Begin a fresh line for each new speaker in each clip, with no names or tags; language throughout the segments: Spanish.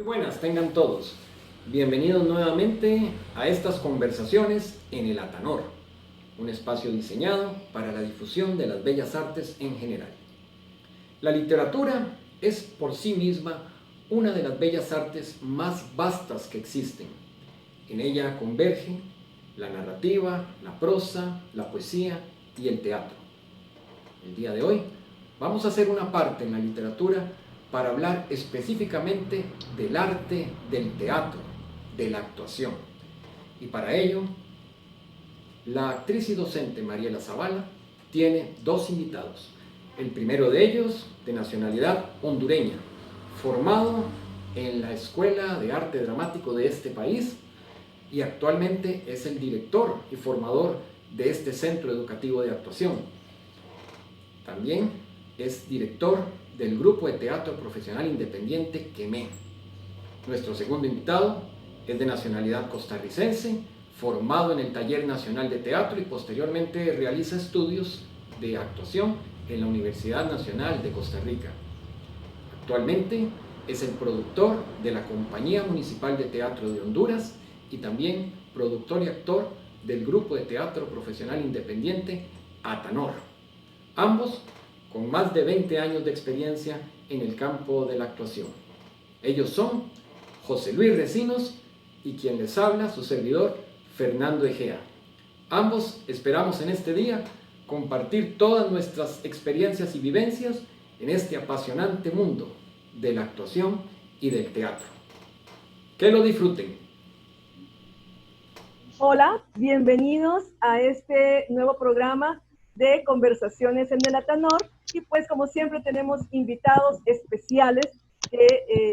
Buenas tengan todos. Bienvenidos nuevamente a estas conversaciones en el Atanor, un espacio diseñado para la difusión de las bellas artes en general. La literatura es por sí misma una de las bellas artes más vastas que existen. En ella convergen la narrativa, la prosa, la poesía y el teatro. El día de hoy vamos a hacer una parte en la literatura para hablar específicamente del arte del teatro, de la actuación. Y para ello, la actriz y docente Mariela Zavala tiene dos invitados. El primero de ellos, de nacionalidad hondureña, formado en la Escuela de Arte Dramático de este país y actualmente es el director y formador de este centro educativo de actuación. También es director del grupo de teatro profesional independiente QUEME. Nuestro segundo invitado es de nacionalidad costarricense, formado en el Taller Nacional de Teatro y posteriormente realiza estudios de actuación en la Universidad Nacional de Costa Rica. Actualmente es el productor de la Compañía Municipal de Teatro de Honduras y también productor y actor del grupo de teatro profesional independiente Atanor. Ambos con más de 20 años de experiencia en el campo de la actuación. Ellos son José Luis Recinos y quien les habla, su servidor, Fernando Egea. Ambos esperamos en este día compartir todas nuestras experiencias y vivencias en este apasionante mundo de la actuación y del teatro. Que lo disfruten.
Hola, bienvenidos a este nuevo programa de conversaciones en el Atanor. Y pues como siempre tenemos invitados especiales que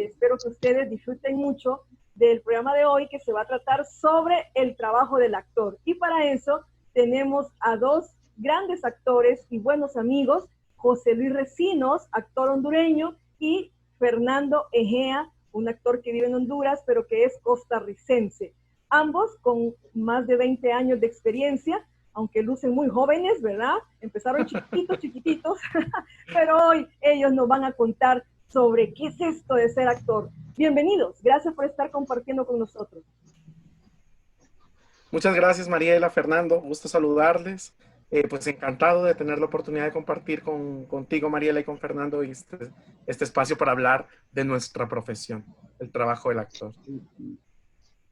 espero que ustedes disfruten mucho del programa de hoy, que se va a tratar sobre el trabajo del actor. Y para eso tenemos a dos grandes actores y buenos amigos, José Luis Recinos, actor hondureño, y Fernando Egea, un actor que vive en Honduras, pero que es costarricense. Ambos con más de 20 años de experiencia, aunque lucen muy jóvenes, ¿verdad? Empezaron chiquititos, pero hoy ellos nos van a contar sobre qué es esto de ser actor. Bienvenidos, gracias por estar compartiendo con nosotros.
Muchas gracias, Mariela, Fernando, gusto saludarles. Pues encantado de tener la oportunidad de compartir contigo, Mariela, y con Fernando este espacio para hablar de nuestra profesión, el trabajo del actor.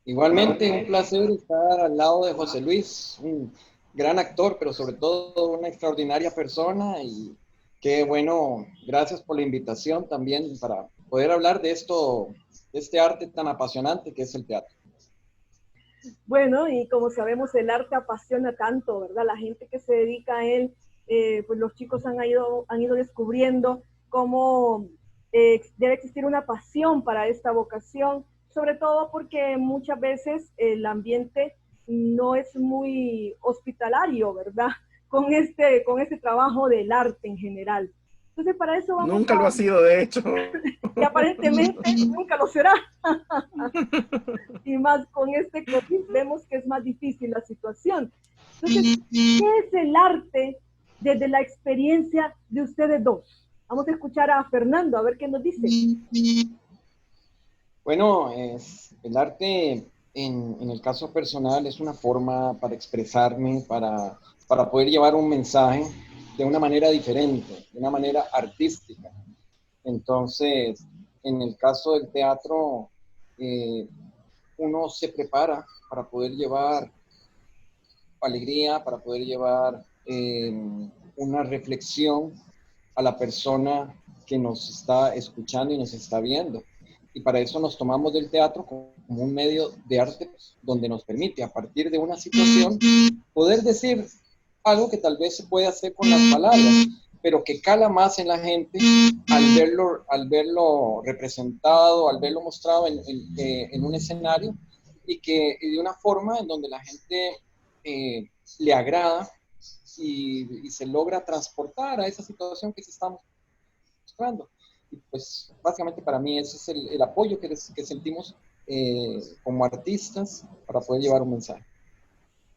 Igualmente, un placer estar al lado de José Luis, un gran actor, pero sobre todo una extraordinaria persona. Y qué bueno, gracias por la invitación también para poder hablar de esto, de este arte tan apasionante que es el teatro.
Bueno, y como sabemos, el arte apasiona tanto, ¿verdad? La gente que se dedica a él, pues los chicos han ido descubriendo cómo debe existir una pasión para esta vocación, sobre todo porque muchas veces el ambiente no es muy hospitalario, ¿verdad? Con este trabajo del arte en general. Entonces, para eso vamos
Nunca lo ha sido, de hecho.
Y aparentemente nunca lo será. Y más con este COVID vemos que es más difícil la situación. Entonces, ¿qué es el arte desde la experiencia de ustedes dos? Vamos a escuchar a Fernando, a ver qué nos dice.
Bueno, el arte en el caso personal es una forma para expresarme, para poder llevar un mensaje de una manera diferente, de una manera artística. Entonces, en el caso del teatro, uno se prepara para poder llevar alegría, para poder llevar una reflexión a la persona que nos está escuchando y nos está viendo. Y para eso nos tomamos del teatro como un medio de arte donde nos permite, a partir de una situación, poder decir algo que tal vez se puede hacer con las palabras, pero que cala más en la gente al verlo representado, al verlo mostrado en un escenario, y de una forma en donde la gente le agrada y se logra transportar a esa situación que se está mostrando. Y pues básicamente para mí ese es el apoyo que sentimos como artistas para poder llevar un mensaje.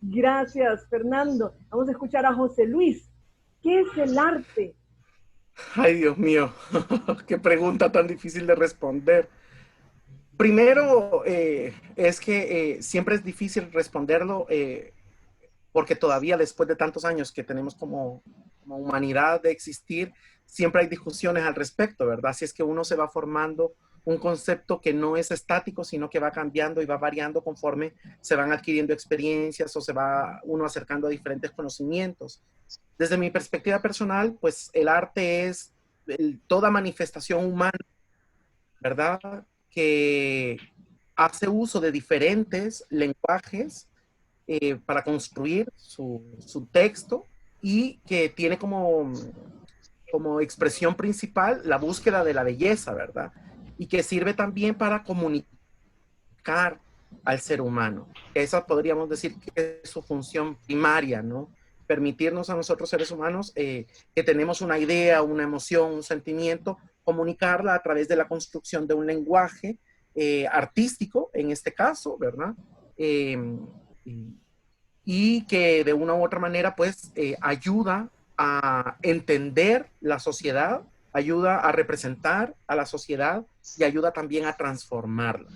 Gracias, Fernando. Vamos a escuchar a José Luis. ¿Qué es el arte?
Ay, Dios mío, qué pregunta tan difícil de responder. Primero, es que siempre es difícil responderlo porque todavía después de tantos años que tenemos como humanidad de existir, siempre hay discusiones al respecto, ¿verdad? Así es que uno se va formando un concepto que no es estático, sino que va cambiando y va variando conforme se van adquiriendo experiencias o se va uno acercando a diferentes conocimientos. Desde mi perspectiva personal, pues el arte es toda manifestación humana, ¿verdad? Que hace uso de diferentes lenguajes para construir su texto y que tiene como expresión principal la búsqueda de la belleza, ¿verdad? Y que sirve también para comunicar al ser humano. Esa podríamos decir que es su función primaria, ¿no? Permitirnos a nosotros seres humanos que tenemos una idea, una emoción, un sentimiento, comunicarla a través de la construcción de un lenguaje artístico, en este caso, ¿verdad? Y que de una u otra manera, pues, ayuda a entender la sociedad, ayuda a representar a la sociedad y ayuda también a transformarla.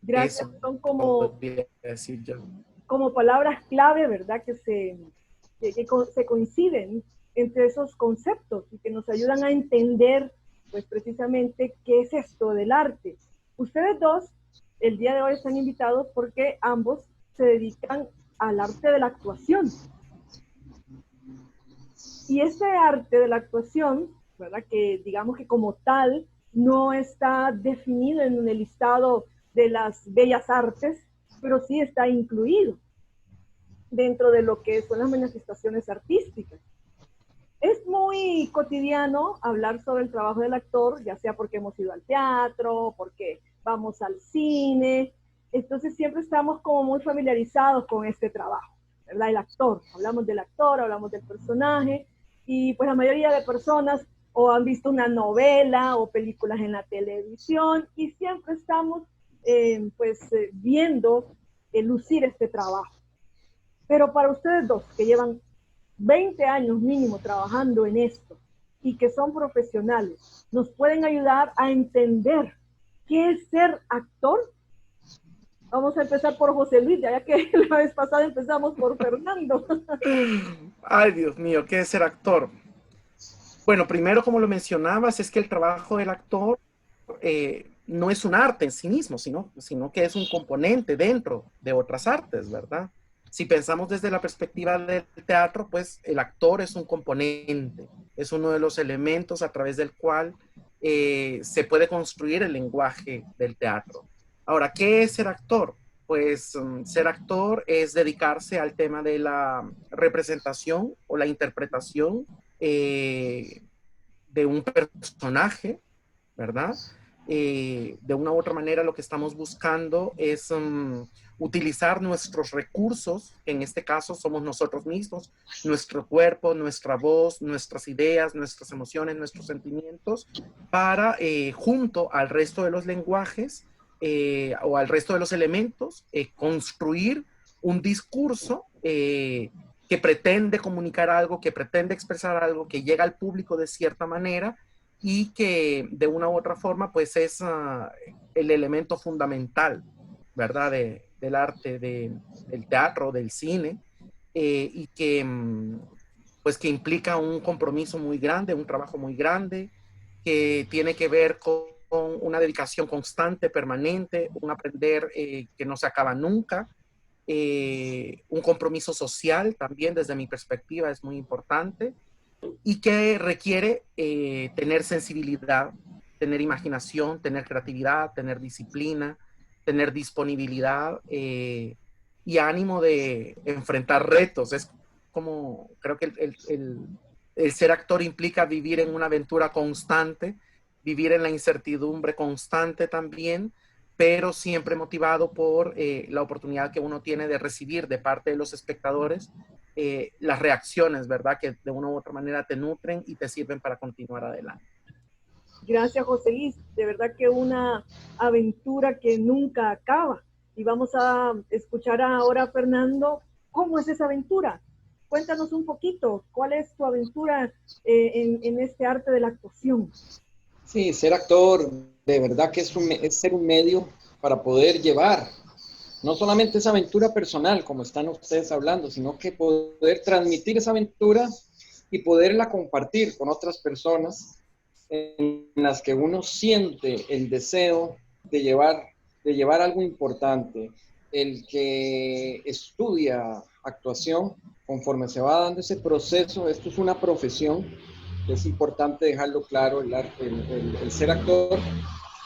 Gracias.
Eso
Son como,
podría decir yo.
como palabras clave, ¿verdad? Que se coinciden entre esos conceptos y que nos ayudan a entender, pues precisamente, qué es esto del arte. Ustedes dos, el día de hoy están invitados porque ambos se dedican al arte de la actuación. Y este arte de la actuación, ¿verdad? Que digamos que como tal no está definido en el listado de las bellas artes, pero sí está incluido dentro de lo que son las manifestaciones artísticas. Es muy cotidiano hablar sobre el trabajo del actor, ya sea porque hemos ido al teatro, porque vamos al cine, entonces siempre estamos como muy familiarizados con este trabajo, ¿verdad? El actor, hablamos del actor, hablamos del personaje, y pues la mayoría de personas o han visto una novela o películas en la televisión, y siempre estamos viendo lucir este trabajo. Pero para ustedes dos, que llevan 20 años mínimo trabajando en esto y que son profesionales, ¿nos pueden ayudar a entender qué es ser actor? Vamos a empezar por José Luis, ya que la vez pasada empezamos por Fernando.
Ay, Dios mío, ¿qué es ser actor? Bueno, primero, como lo mencionabas, es que el trabajo del actor no es un arte en sí mismo, sino que es un componente dentro de otras artes, ¿verdad? Si pensamos desde la perspectiva del teatro, pues el actor es un componente, es uno de los elementos a través del cual se puede construir el lenguaje del teatro. Ahora, ¿qué es ser actor? Pues ser actor es dedicarse al tema de la representación o la interpretación de un personaje, ¿verdad? De una u otra manera lo que estamos buscando es utilizar nuestros recursos, que en este caso somos nosotros mismos, nuestro cuerpo, nuestra voz, nuestras ideas, nuestras emociones, nuestros sentimientos, para junto al resto de los lenguajes o al resto de los elementos, construir un discurso que pretende comunicar algo, que pretende expresar algo, que llega al público de cierta manera y que de una u otra forma pues es el elemento fundamental, ¿verdad? Del arte, del teatro, del cine, y que pues que implica un compromiso muy grande, un trabajo muy grande, que tiene que ver con una dedicación constante, permanente, un aprender que no se acaba nunca, un compromiso social también desde mi perspectiva es muy importante y que requiere tener sensibilidad, tener imaginación, tener creatividad, tener disciplina, tener disponibilidad y ánimo de enfrentar retos. Es como, creo que el ser actor implica vivir en una aventura constante, vivir en la incertidumbre constante también, pero siempre motivado por la oportunidad que uno tiene de recibir de parte de los espectadores las reacciones, ¿verdad? Que de una u otra manera te nutren y te sirven para continuar adelante.
Gracias, José Luis. De verdad que una aventura que nunca acaba. Y vamos a escuchar ahora a Fernando. ¿Cómo es esa aventura? Cuéntanos un poquito. ¿Cuál es tu aventura en este arte de la actuación?
Sí, ser actor de verdad que es ser un medio para poder llevar no solamente esa aventura personal, como están ustedes hablando, sino que poder transmitir esa aventura y poderla compartir con otras personas en las que uno siente el deseo de llevar algo importante. El que estudia actuación, conforme se va dando ese proceso, esto es una profesión, es importante dejarlo claro, el ser actor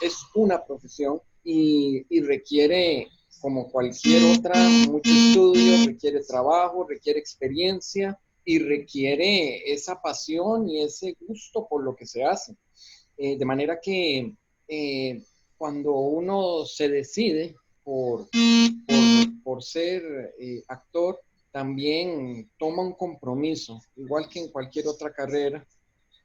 es una profesión y requiere, como cualquier otra, mucho estudio, requiere trabajo, requiere experiencia y requiere esa pasión y ese gusto por lo que se hace. De manera que cuando uno se decide por ser actor, también toma un compromiso, igual que en cualquier otra carrera,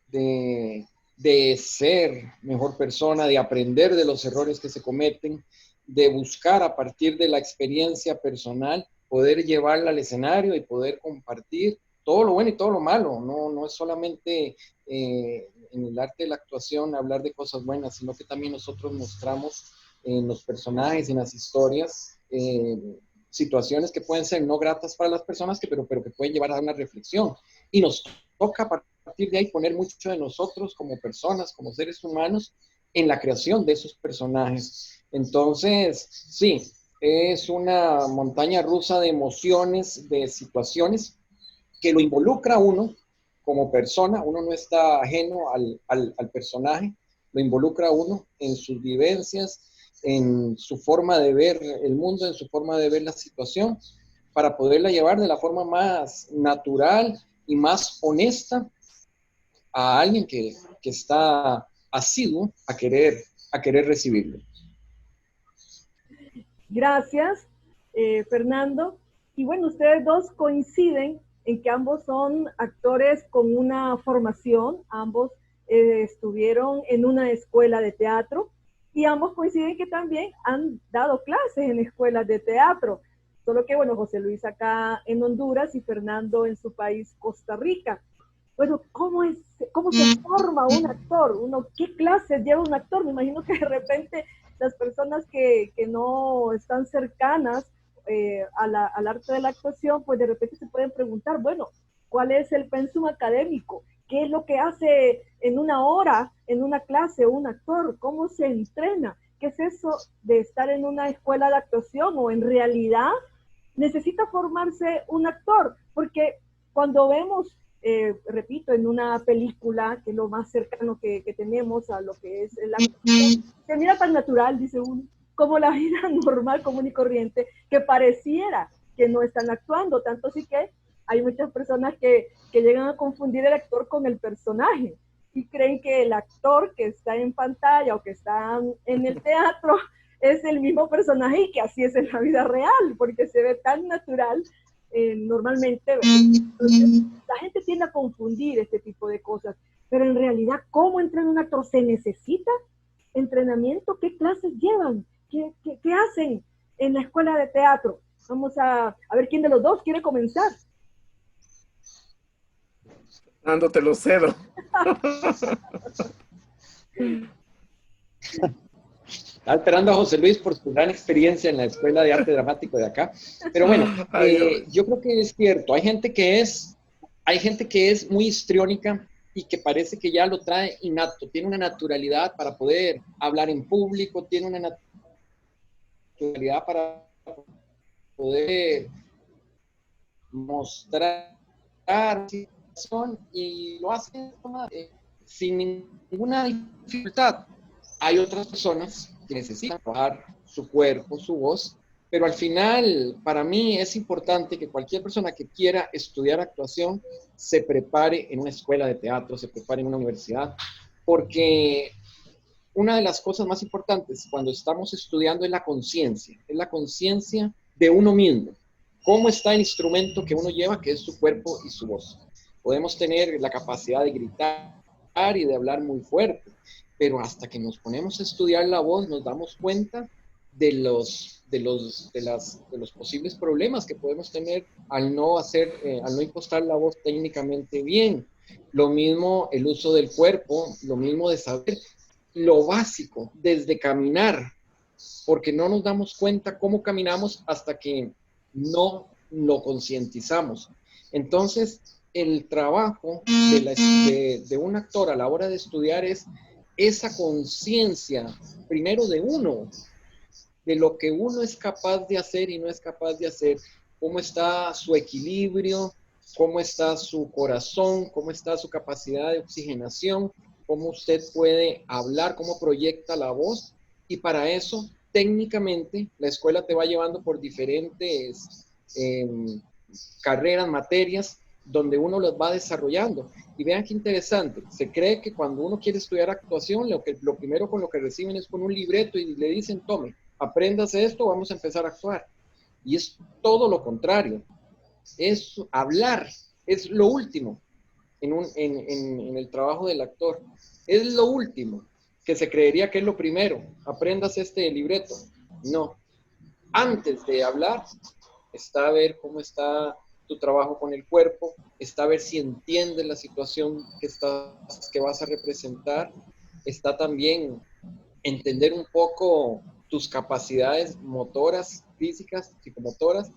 de, de ser mejor persona, de aprender de los errores que se cometen, de buscar a partir de la experiencia personal, poder llevarla al escenario y poder compartir todo lo bueno y todo lo malo. No es solamente en el arte de la actuación hablar de cosas buenas, sino que también nosotros mostramos en los personajes, en las historias, situaciones que pueden ser no gratas para las personas, pero que pueden llevar a una reflexión. Y nos toca a partir de ahí poner mucho de nosotros como personas, como seres humanos, en la creación de esos personajes. Entonces, sí, es una montaña rusa de emociones, de situaciones que lo involucra a uno como persona. Uno no está ajeno al personaje, lo involucra a uno en sus vivencias, en su forma de ver el mundo, en su forma de ver la situación, para poderla llevar de la forma más natural y más honesta a alguien que está asiduo a querer recibirlo.
Gracias, Fernando. Y bueno, ustedes dos coinciden en que ambos son actores con una formación, ambos estuvieron en una escuela de teatro y ambos coinciden que también han dado clases en escuelas de teatro. Solo que, bueno, José Luis acá en Honduras y Fernando en su país, Costa Rica. Bueno, ¿cómo se forma un actor? ¿Qué clases lleva un actor? Me imagino que de repente las personas que no están cercanas al arte de la actuación, pues de repente se pueden preguntar, bueno, ¿cuál es el pensum académico? ¿Qué es lo que hace en una hora, en una clase, un actor? ¿Cómo se entrena? ¿Qué es eso de estar en una escuela de actuación? ¿O en realidad necesita formarse un actor? Porque cuando vemos repito, en una película, que es lo más cercano que tenemos a lo que es la actuación, se mira tan natural, dice uno, como la vida normal, común y corriente, que pareciera que no están actuando, tanto así que hay muchas personas que llegan a confundir el actor con el personaje y creen que el actor que está en pantalla o que está en el teatro es el mismo personaje y que así es en la vida real, porque se ve tan natural normalmente. Entonces, la gente tiende a confundir este tipo de cosas, pero en realidad, ¿cómo entrena un actor? ¿Se necesita entrenamiento? ¿Qué clases llevan? ¿Qué hacen en la escuela de teatro? Vamos a ver quién de los dos quiere comenzar.
Fernando, te lo cedo.
Estaba esperando a José Luis por su gran experiencia en la Escuela de Arte Dramático de acá. Pero bueno, yo creo que es cierto. Hay gente que es muy histriónica y que parece que ya lo trae innato. Tiene una naturalidad para poder hablar en público, tiene una naturalidad para poder mostrar situación y lo hace sin ninguna dificultad. Hay otras personas que necesitan trabajar su cuerpo, su voz, pero al final, para mí es importante que cualquier persona que quiera estudiar actuación se prepare en una escuela de teatro, se prepare en una universidad, porque una de las cosas más importantes cuando estamos estudiando es la conciencia de uno mismo. ¿Cómo está el instrumento que uno lleva, que es su cuerpo y su voz? Podemos tener la capacidad de gritar y de hablar muy fuerte, pero hasta que nos ponemos a estudiar la voz nos damos cuenta de los posibles problemas que podemos tener al no impostar la voz técnicamente bien. Lo mismo el uso del cuerpo, lo mismo de saber lo básico, desde caminar, porque no nos damos cuenta cómo caminamos hasta que no lo concientizamos. Entonces, el trabajo de un actor a la hora de estudiar es esa conciencia, primero de uno, de lo que uno es capaz de hacer y no es capaz de hacer, cómo está su equilibrio, cómo está su corazón, cómo está su capacidad de oxigenación, cómo usted puede hablar, cómo proyecta la voz. Y para eso, técnicamente, la escuela te va llevando por diferentes carreras, materias, donde uno los va desarrollando. Y vean qué interesante, se cree que cuando uno quiere estudiar actuación, lo primero con lo que reciben es con un libreto y le dicen, tome, apréndase esto, vamos a empezar a actuar. Y es todo lo contrario. Es hablar, es lo último en el trabajo del actor. Es lo último, que se creería que es lo primero. Apréndase este libreto. No. Antes de hablar, está a ver cómo está tu trabajo con el cuerpo, está a ver si entiendes la situación que vas a representar, está también entender un poco tus capacidades motoras, físicas, psicomotoras,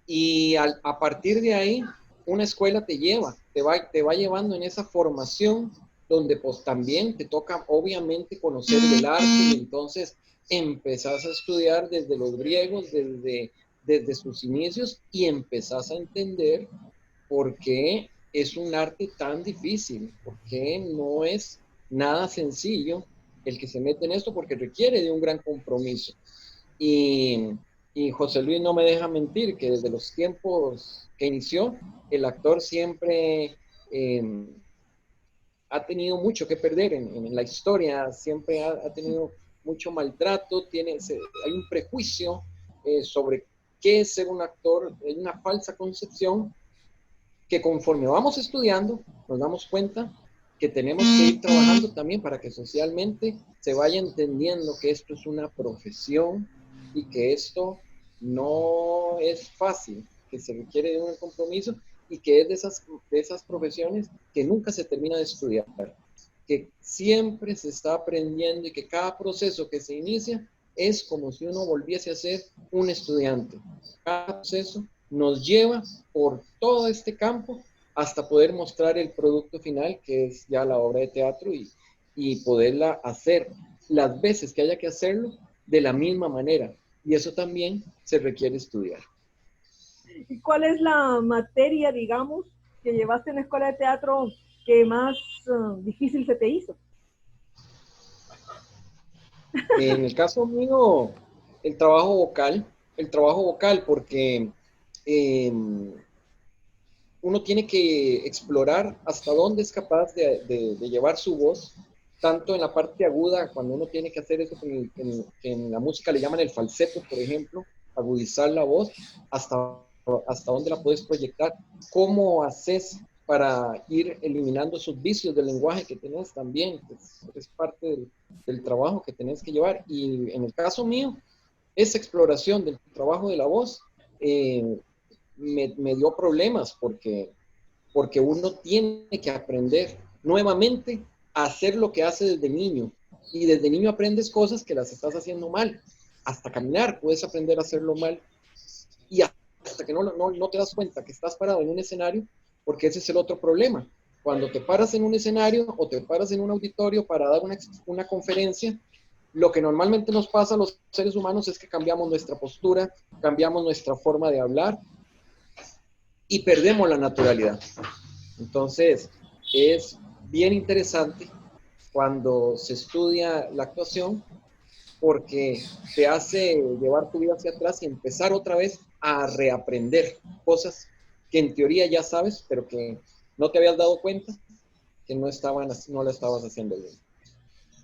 y a partir de ahí, una escuela te va llevando en esa formación donde pues también te toca obviamente conocer del arte y entonces empezás a estudiar desde los griegos, desde sus inicios y empezás a entender por qué es un arte tan difícil, por qué no es nada sencillo el que se mete en esto porque requiere de un gran compromiso. Y José Luis no me deja mentir que desde los tiempos que inició, el actor siempre ha tenido mucho que perder en la historia, siempre ha tenido mucho maltrato, hay un prejuicio sobre qué es ser un actor, hay una falsa concepción que conforme vamos estudiando nos damos cuenta que tenemos que ir trabajando también para que socialmente se vaya entendiendo que esto es una profesión y que esto no es fácil, que se requiere de un compromiso y que es de esas profesiones que nunca se termina de estudiar, que siempre se está aprendiendo y que cada proceso que se inicia es como si uno volviese a ser un estudiante. Cada proceso nos lleva por todo este campo hasta poder mostrar el producto final, que es ya la obra de teatro, y poderla hacer las veces que haya que hacerlo de la misma manera. Y eso también se requiere estudiar.
¿Y cuál es la materia, digamos, que llevaste en la escuela de teatro que más difícil se te hizo?
En el caso mío, el trabajo vocal, porque uno tiene que explorar hasta dónde es capaz de llevar su voz, tanto en la parte aguda, cuando uno tiene que hacer eso que en la música le llaman el falseto, por ejemplo, agudizar la voz, hasta dónde la puedes proyectar, cómo haces para ir eliminando esos vicios del lenguaje que tenés también, que es parte del trabajo que tenés que llevar. Y en el caso mío, esa exploración del trabajo de la voz me dio problemas porque uno tiene que aprender nuevamente a hacer lo que hace desde niño. Y desde niño aprendes cosas que las estás haciendo mal. Hasta caminar puedes aprender a hacerlo mal. Y hasta que no te das cuenta que estás parado en un escenario, porque ese es el otro problema. Cuando te paras en un escenario o te paras en un auditorio para dar una conferencia, lo que normalmente nos pasa a los seres humanos es que cambiamos nuestra postura, cambiamos nuestra forma de hablar y perdemos la naturalidad. Entonces, es bien interesante cuando se estudia la actuación porque te hace llevar tu vida hacia atrás y empezar otra vez a reaprender cosas que en teoría ya sabes, pero que no te habías dado cuenta que no la estabas haciendo bien.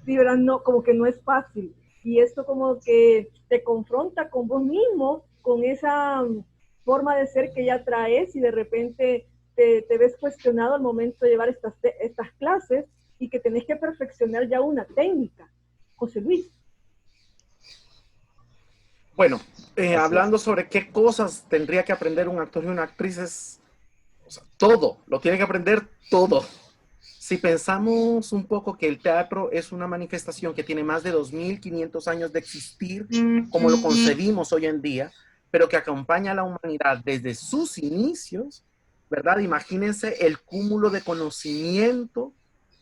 Sí, ¿verdad? No, como que no es fácil. Y esto como que te confronta con vos mismo, con esa forma de ser que ya traes y de repente te ves cuestionado al momento de llevar estas clases y que tenés que perfeccionar ya una técnica. José Luis.
Bueno, hablando sobre qué cosas tendría que aprender un actor y una actriz, o sea, todo, lo tiene que aprender todo. si pensamos un poco que el teatro es una manifestación que tiene más de 2500 años de existir, como lo concebimos hoy en día, pero que acompaña a la humanidad desde sus inicios, ¿verdad? Imagínense el cúmulo de conocimiento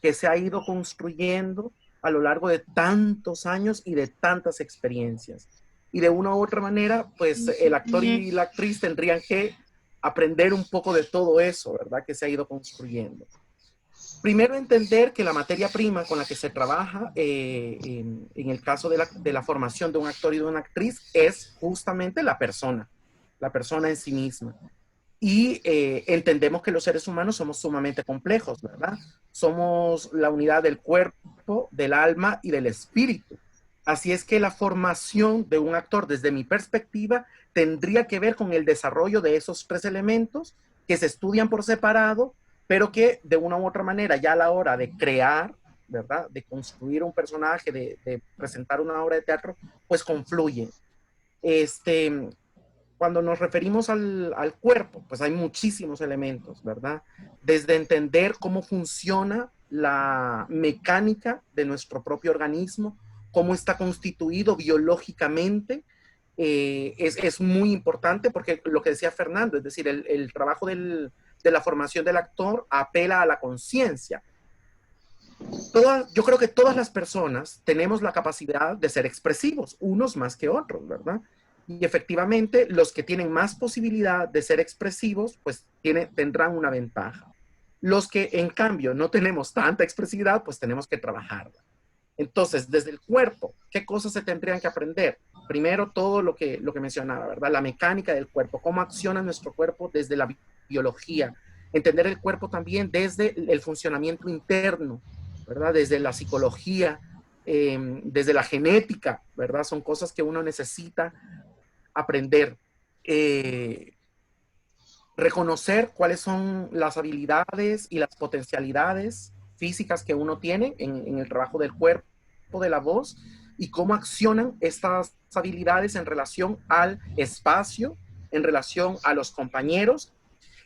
que se ha ido construyendo a lo largo de tantos años y de tantas experiencias. Y de una u otra manera, pues el actor y la actriz tendrían que aprender un poco de todo eso, ¿verdad? Que se ha ido construyendo. Primero, entender que la materia prima con la que se trabaja en el caso de la formación de un actor y de una actriz es justamente la persona en sí misma. Y entendemos que los seres humanos somos sumamente complejos, ¿verdad? Somos la unidad del cuerpo, del alma y del espíritu. Así es que la formación de un actor, desde mi perspectiva, tendría que ver con el desarrollo de esos tres elementos que se estudian por separado, pero que de una u otra manera, ya a la hora de crear, ¿verdad? De construir un personaje, de presentar una obra de teatro, pues confluyen. Cuando nos referimos al cuerpo, pues hay muchísimos elementos, ¿verdad? Desde entender cómo funciona la mecánica de nuestro propio organismo, cómo está constituido biológicamente, es muy importante porque lo que decía Fernando, es decir, el trabajo de la formación del actor apela a la conciencia. Yo creo que todas las personas tenemos la capacidad de ser expresivos, unos más que otros, ¿verdad? Y efectivamente, los que tienen más posibilidad de ser expresivos, pues tendrán una ventaja. Los que, en cambio, no tenemos tanta expresividad, pues tenemos que trabajarla. Entonces, desde el cuerpo, ¿qué cosas se tendrían que aprender? Primero, todo lo que mencionaba, ¿verdad? La mecánica del cuerpo, cómo acciona nuestro cuerpo desde la biología. Entender el cuerpo también desde el funcionamiento interno, ¿verdad? Desde la psicología, desde la genética, ¿verdad? Son cosas que uno necesita aprender. Reconocer cuáles son las habilidades y las potencialidades físicas que uno tiene en el trabajo del cuerpo, de la voz, y cómo accionan estas habilidades en relación al espacio, en relación a los compañeros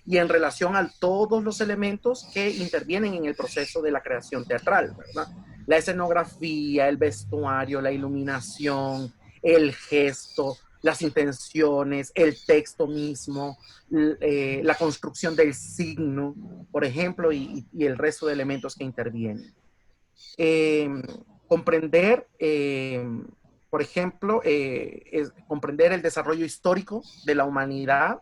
y en relación a todos los elementos que intervienen en el proceso de la creación teatral, ¿verdad? La escenografía, el vestuario, la iluminación, el gesto, las intenciones, el texto mismo, la construcción del signo, por ejemplo, y el resto de elementos que intervienen. Comprender, por ejemplo, comprender el desarrollo histórico de la humanidad,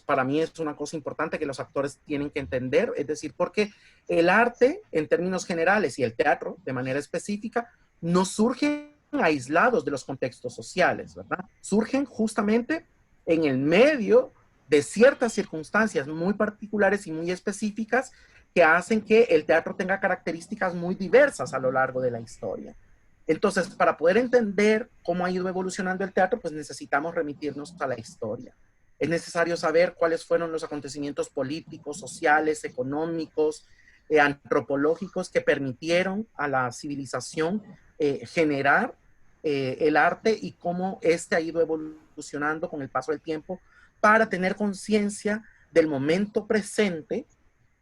para mí es una cosa importante que los actores tienen que entender, es decir, porque el arte en términos generales y el teatro de manera específica no surgen aislados de los contextos sociales, ¿verdad? Surgen justamente en el medio de ciertas circunstancias muy particulares y muy específicas que hacen que el teatro tenga características muy diversas a lo largo de la historia. Entonces, para poder entender cómo ha ido evolucionando el teatro, pues necesitamos remitirnos a la historia. Es necesario saber cuáles fueron los acontecimientos políticos, sociales, económicos, antropológicos que permitieron a la civilización generar el arte y cómo este ha ido evolucionando con el paso del tiempo para tener conciencia del momento presente,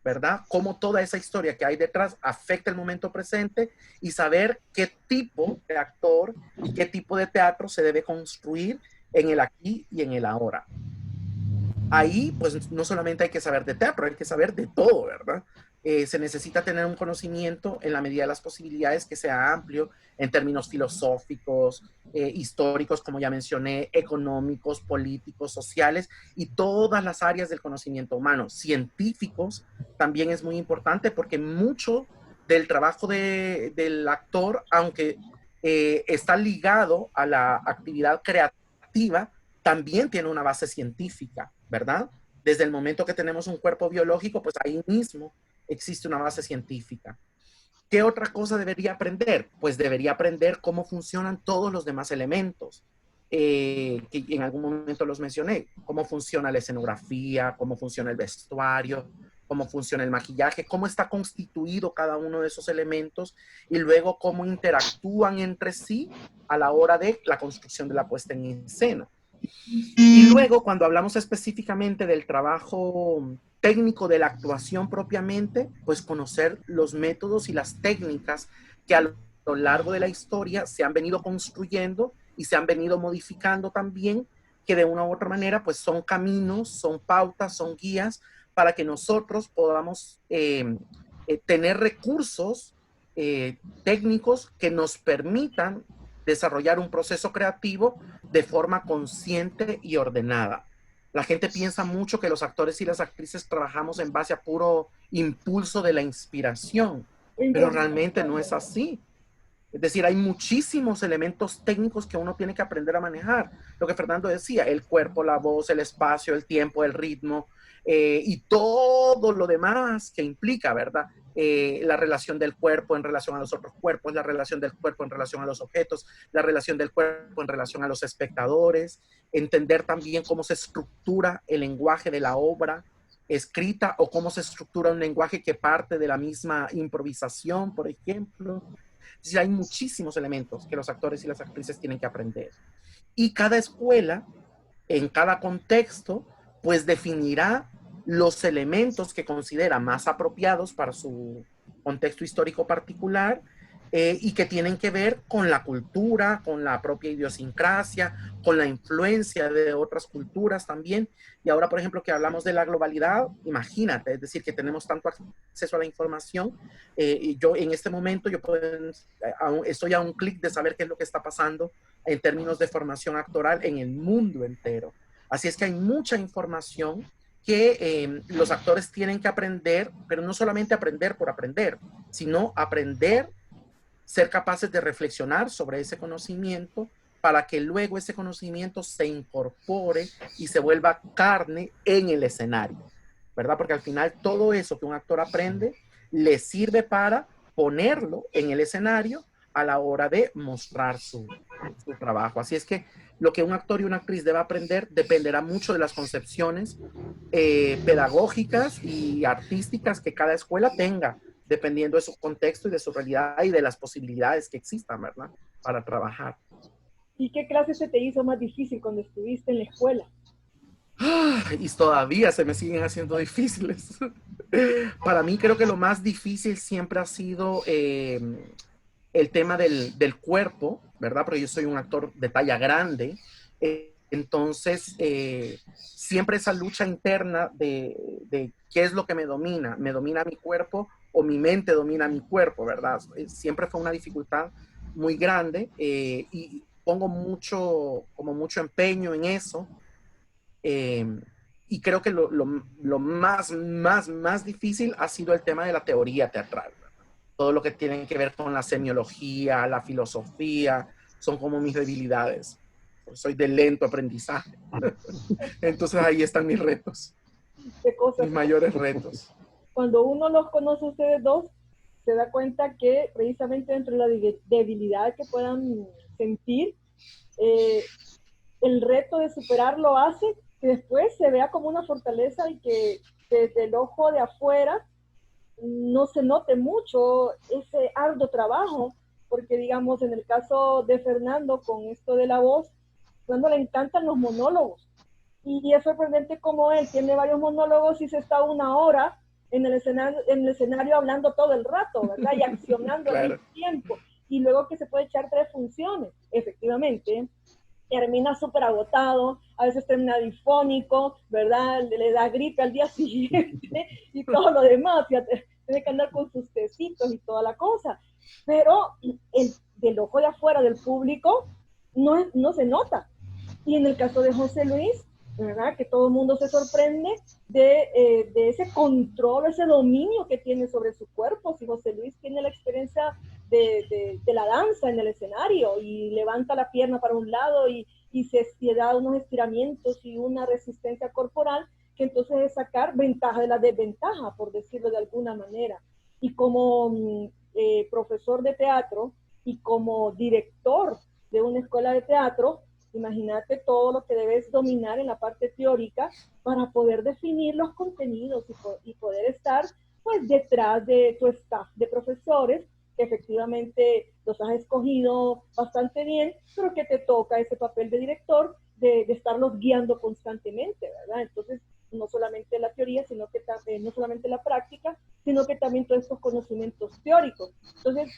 ¿verdad? Cómo toda esa historia que hay detrás afecta el momento presente y saber qué tipo de actor y qué tipo de teatro se debe construir en el aquí y en el ahora. Ahí, pues, no solamente hay que saber de teatro, hay que saber de todo, ¿verdad? Se necesita tener un conocimiento en la medida de las posibilidades que sea amplio en términos filosóficos, históricos, como ya mencioné, económicos, políticos, sociales y todas las áreas del conocimiento humano. Científicos también es muy importante porque mucho del trabajo del actor, aunque está ligado a la actividad creativa, también tiene una base científica, ¿verdad? Desde el momento que tenemos un cuerpo biológico, pues ahí mismo existe una base científica. ¿Qué otra cosa debería aprender? Pues debería aprender cómo funcionan todos los demás elementos, que en algún momento los mencioné. Cómo funciona la escenografía, cómo funciona el vestuario, cómo funciona el maquillaje, cómo está constituido cada uno de esos elementos y luego cómo interactúan entre sí a la hora de la construcción de la puesta en escena. Y luego, cuando hablamos específicamente del trabajo técnico de la actuación propiamente, pues conocer los métodos y las técnicas que a lo largo de la historia se han venido construyendo y se han venido modificando también, que de una u otra manera pues son caminos, son pautas, son guías para que nosotros podamos tener recursos técnicos que nos permitan desarrollar un proceso creativo de forma consciente y ordenada. La gente piensa mucho que los actores y las actrices trabajamos en base a puro impulso de la inspiración, pero realmente no es así. Es decir, hay muchísimos elementos técnicos que uno tiene que aprender a manejar. Lo que Fernando decía, el cuerpo, la voz, el espacio, el tiempo, el ritmo y todo lo demás que implica, ¿verdad? La relación del cuerpo en relación a los otros cuerpos, la relación del cuerpo en relación a los objetos, la relación del cuerpo en relación a los espectadores, entender también cómo se estructura el lenguaje de la obra escrita o cómo se estructura un lenguaje que parte de la misma improvisación, por ejemplo. Es decir, hay muchísimos elementos que los actores y las actrices tienen que aprender. Y cada escuela, en cada contexto, pues definirá los elementos que considera más apropiados para su contexto histórico particular y que tienen que ver con la cultura, con la propia idiosincrasia, con la influencia de otras culturas también. Y ahora, por ejemplo, que hablamos de la globalidad, imagínate, es decir, que tenemos tanto acceso a la información, y yo en este momento estoy a un clic de saber qué es lo que está pasando en términos de formación actoral en el mundo entero. Así es que hay mucha información que los actores tienen que aprender, pero no solamente aprender por aprender, sino aprender, ser capaces de reflexionar sobre ese conocimiento para que luego ese conocimiento se incorpore y se vuelva carne en el escenario, ¿verdad? Porque al final todo eso que un actor aprende le sirve para ponerlo en el escenario a la hora de mostrar su trabajo. Así es que lo que un actor y una actriz debe aprender dependerá mucho de las concepciones pedagógicas y artísticas que cada escuela tenga, dependiendo de su contexto y de su realidad y de las posibilidades que existan, ¿verdad? Para trabajar.
¿Y qué clase se te hizo más difícil cuando estuviste en la escuela?
Y todavía se me siguen haciendo difíciles. Para mí creo que lo más difícil siempre ha sido el tema del cuerpo, ¿verdad? Porque yo soy un actor de talla grande. Entonces, siempre esa lucha interna de qué es lo que me domina mi cuerpo o mi mente domina mi cuerpo, ¿verdad? Siempre fue una dificultad muy grande y pongo mucho empeño en eso. Y creo que lo más difícil ha sido el tema de la teoría teatral, ¿verdad? Todo lo que tiene que ver con la semiología, la filosofía, son como mis debilidades. Soy de lento aprendizaje. Entonces ahí están mis retos, mis mayores retos.
Cuando uno los conoce a ustedes dos, se da cuenta que precisamente dentro de la debilidad que puedan sentir, el reto de superarlo hace que después se vea como una fortaleza y que desde el ojo de afuera no se note mucho ese arduo trabajo, porque digamos en el caso de Fernando con esto de la voz, Fernando le encantan los monólogos y es sorprendente como él tiene varios monólogos y se está una hora en el escenario hablando todo el rato, ¿verdad? Y accionando claro. Al mismo tiempo, y luego que se puede echar 3 funciones, efectivamente, termina súper agotado, a veces termina difónico, ¿verdad? Le da gripe al día siguiente y todo lo demás, tiene que andar con sus tecitos y toda la cosa, pero del ojo de afuera del público no se nota. Y en el caso de José Luis, ¿verdad? Que todo el mundo se sorprende de ese control, ese dominio que tiene sobre su cuerpo. Si José Luis tiene la experiencia de la danza en el escenario y levanta la pierna para un lado y se da unos estiramientos y una resistencia corporal, que entonces es sacar ventaja de la desventaja, por decirlo de alguna manera. Y como profesor de teatro y como director de una escuela de teatro, imagínate todo lo que debes dominar en la parte teórica para poder definir los contenidos y poder estar pues detrás de tu staff de profesores, que efectivamente los has escogido bastante bien, pero que te toca ese papel de director de estarlos guiando constantemente, ¿verdad? Entonces, no solamente la teoría, sino que también, no solamente la práctica, sino que también todos estos conocimientos teóricos. Entonces,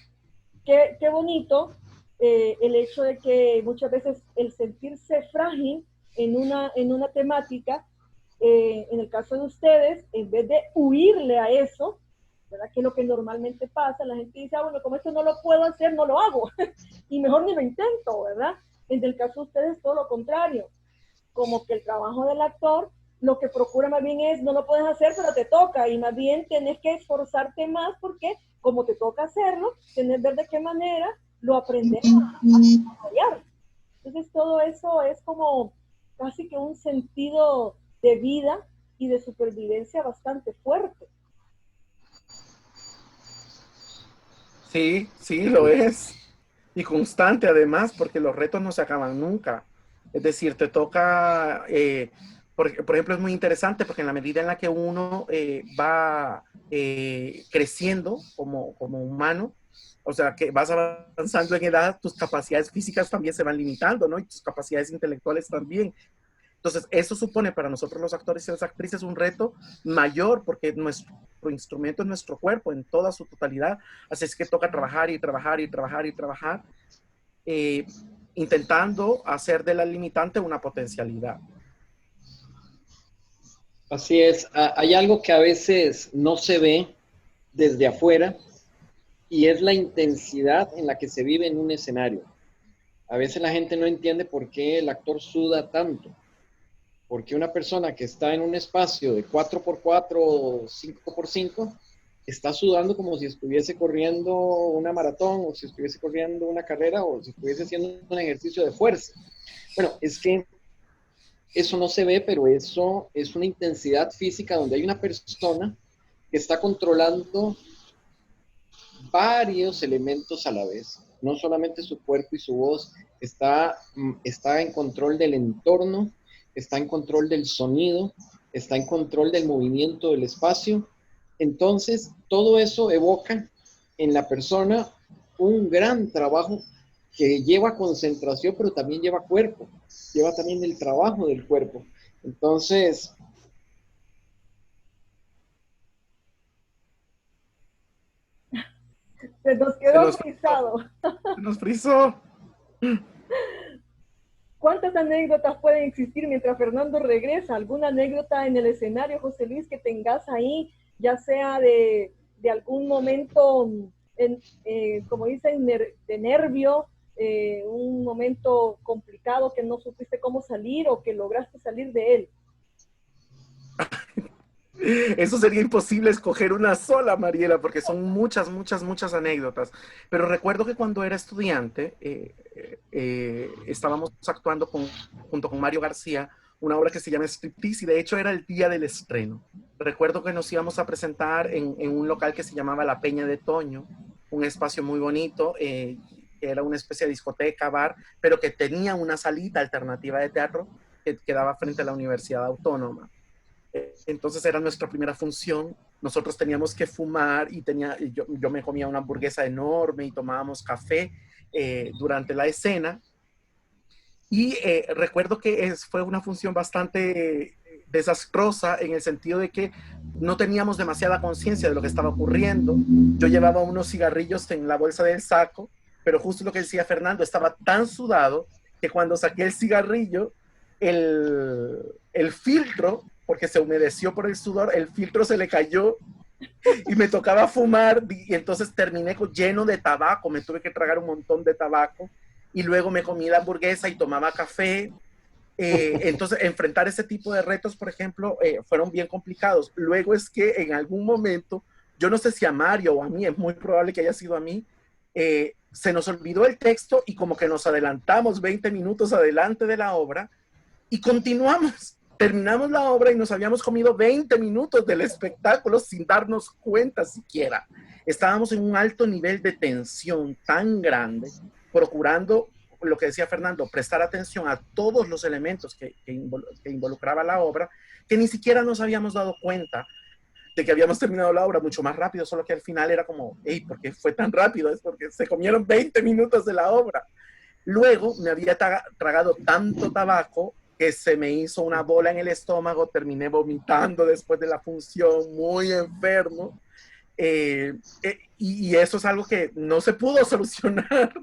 qué bonito el hecho de que muchas veces el sentirse frágil en una temática, en el caso de ustedes, en vez de huirle a eso, ¿verdad? Que es lo que normalmente pasa, la gente dice, ah, bueno, como esto no lo puedo hacer, no lo hago, y mejor ni lo intento, ¿verdad? En el caso de ustedes, todo lo contrario, como que el trabajo del actor lo que procura más bien es, no lo puedes hacer, pero te toca, y más bien tienes que esforzarte más porque como te toca hacerlo, tienes que ver de qué manera lo aprendes a desarrollar. Entonces todo eso es como casi que un sentido de vida y de supervivencia bastante fuerte.
Sí, sí, lo es. Y constante además, porque los retos no se acaban nunca. Es decir, te toca, por ejemplo, es muy interesante porque en la medida en la que uno va creciendo como humano, o sea, que vas avanzando en edad, tus capacidades físicas también se van limitando, ¿no? Y tus capacidades intelectuales también. Entonces, eso supone para nosotros los actores y las actrices un reto mayor porque nuestro instrumento es nuestro cuerpo en toda su totalidad. Así es que toca trabajar y trabajar y trabajar y trabajar, eh, intentando hacer de la limitante una potencialidad.
Así es, hay algo que a veces no se ve desde afuera y es la intensidad en la que se vive en un escenario. A veces la gente no entiende por qué el actor suda tanto. Porque una persona que está en un espacio de 4x4 o 5x5 está sudando como si estuviese corriendo una maratón o si estuviese corriendo una carrera o si estuviese haciendo un ejercicio de fuerza. Bueno, es que eso no se ve, pero eso es una intensidad física donde hay una persona que está controlando varios elementos a la vez. No solamente su cuerpo y su voz, está en control del entorno, está en control del sonido, está en control del movimiento del espacio. Entonces, todo eso evoca en la persona un gran trabajo que lleva concentración, pero también lleva cuerpo, lleva también el trabajo del cuerpo. Entonces,
Se nos
Se
quedó
nos frizó.
frisado.
Se nos frizó.
¿Cuántas anécdotas pueden existir mientras Fernando regresa? ¿Alguna anécdota en el escenario, José Luis, que tengas ahí, ya sea de algún momento, como dicen, de nervio, un momento complicado que no supiste cómo salir o que lograste salir de él?
Eso sería imposible escoger una sola, Mariela, porque son muchas, muchas, muchas anécdotas. Pero recuerdo que cuando era estudiante, estábamos actuando junto con Mario García una obra que se llama Striptease, y de hecho era el día del estreno. Recuerdo que nos íbamos a presentar en un local que se llamaba La Peña de Toño, un espacio muy bonito, que era una especie de discoteca, bar, pero que tenía una salita alternativa de teatro que quedaba frente a la Universidad Autónoma. Entonces era nuestra primera función. Nosotros teníamos que fumar y yo me comía una hamburguesa enorme y tomábamos café durante la escena. Y recuerdo que fue una función bastante desastrosa en el sentido de que no teníamos demasiada conciencia de lo que estaba ocurriendo. Yo llevaba unos cigarrillos en la bolsa del saco, pero justo lo que decía Fernando, estaba tan sudado que cuando saqué el cigarrillo, el filtro, porque se humedeció por el sudor, el filtro se le cayó y me tocaba fumar, y entonces terminé lleno de tabaco, me tuve que tragar un montón de tabaco y luego me comí la hamburguesa y tomaba café. Entonces enfrentar ese tipo de retos, por ejemplo, fueron bien complicados. Luego es que en algún momento, yo no sé si a Mario o a mí, es muy probable que haya sido a mí, se nos olvidó el texto y como que nos adelantamos 20 minutos adelante de la obra y continuamos. Terminamos la obra y nos habíamos comido 20 minutos del espectáculo sin darnos cuenta siquiera. Estábamos en un alto nivel de tensión tan grande, procurando, lo que decía Fernando, prestar atención a todos los elementos que involucraba la obra, que ni siquiera nos habíamos dado cuenta de que habíamos terminado la obra mucho más rápido, solo que al final era como, hey, ¿por qué fue tan rápido? Es porque se comieron 20 minutos de la obra. Luego me había tragado tanto tabaco que se me hizo una bola en el estómago, terminé vomitando después de la función, muy enfermo. Y eso es algo que no se pudo solucionar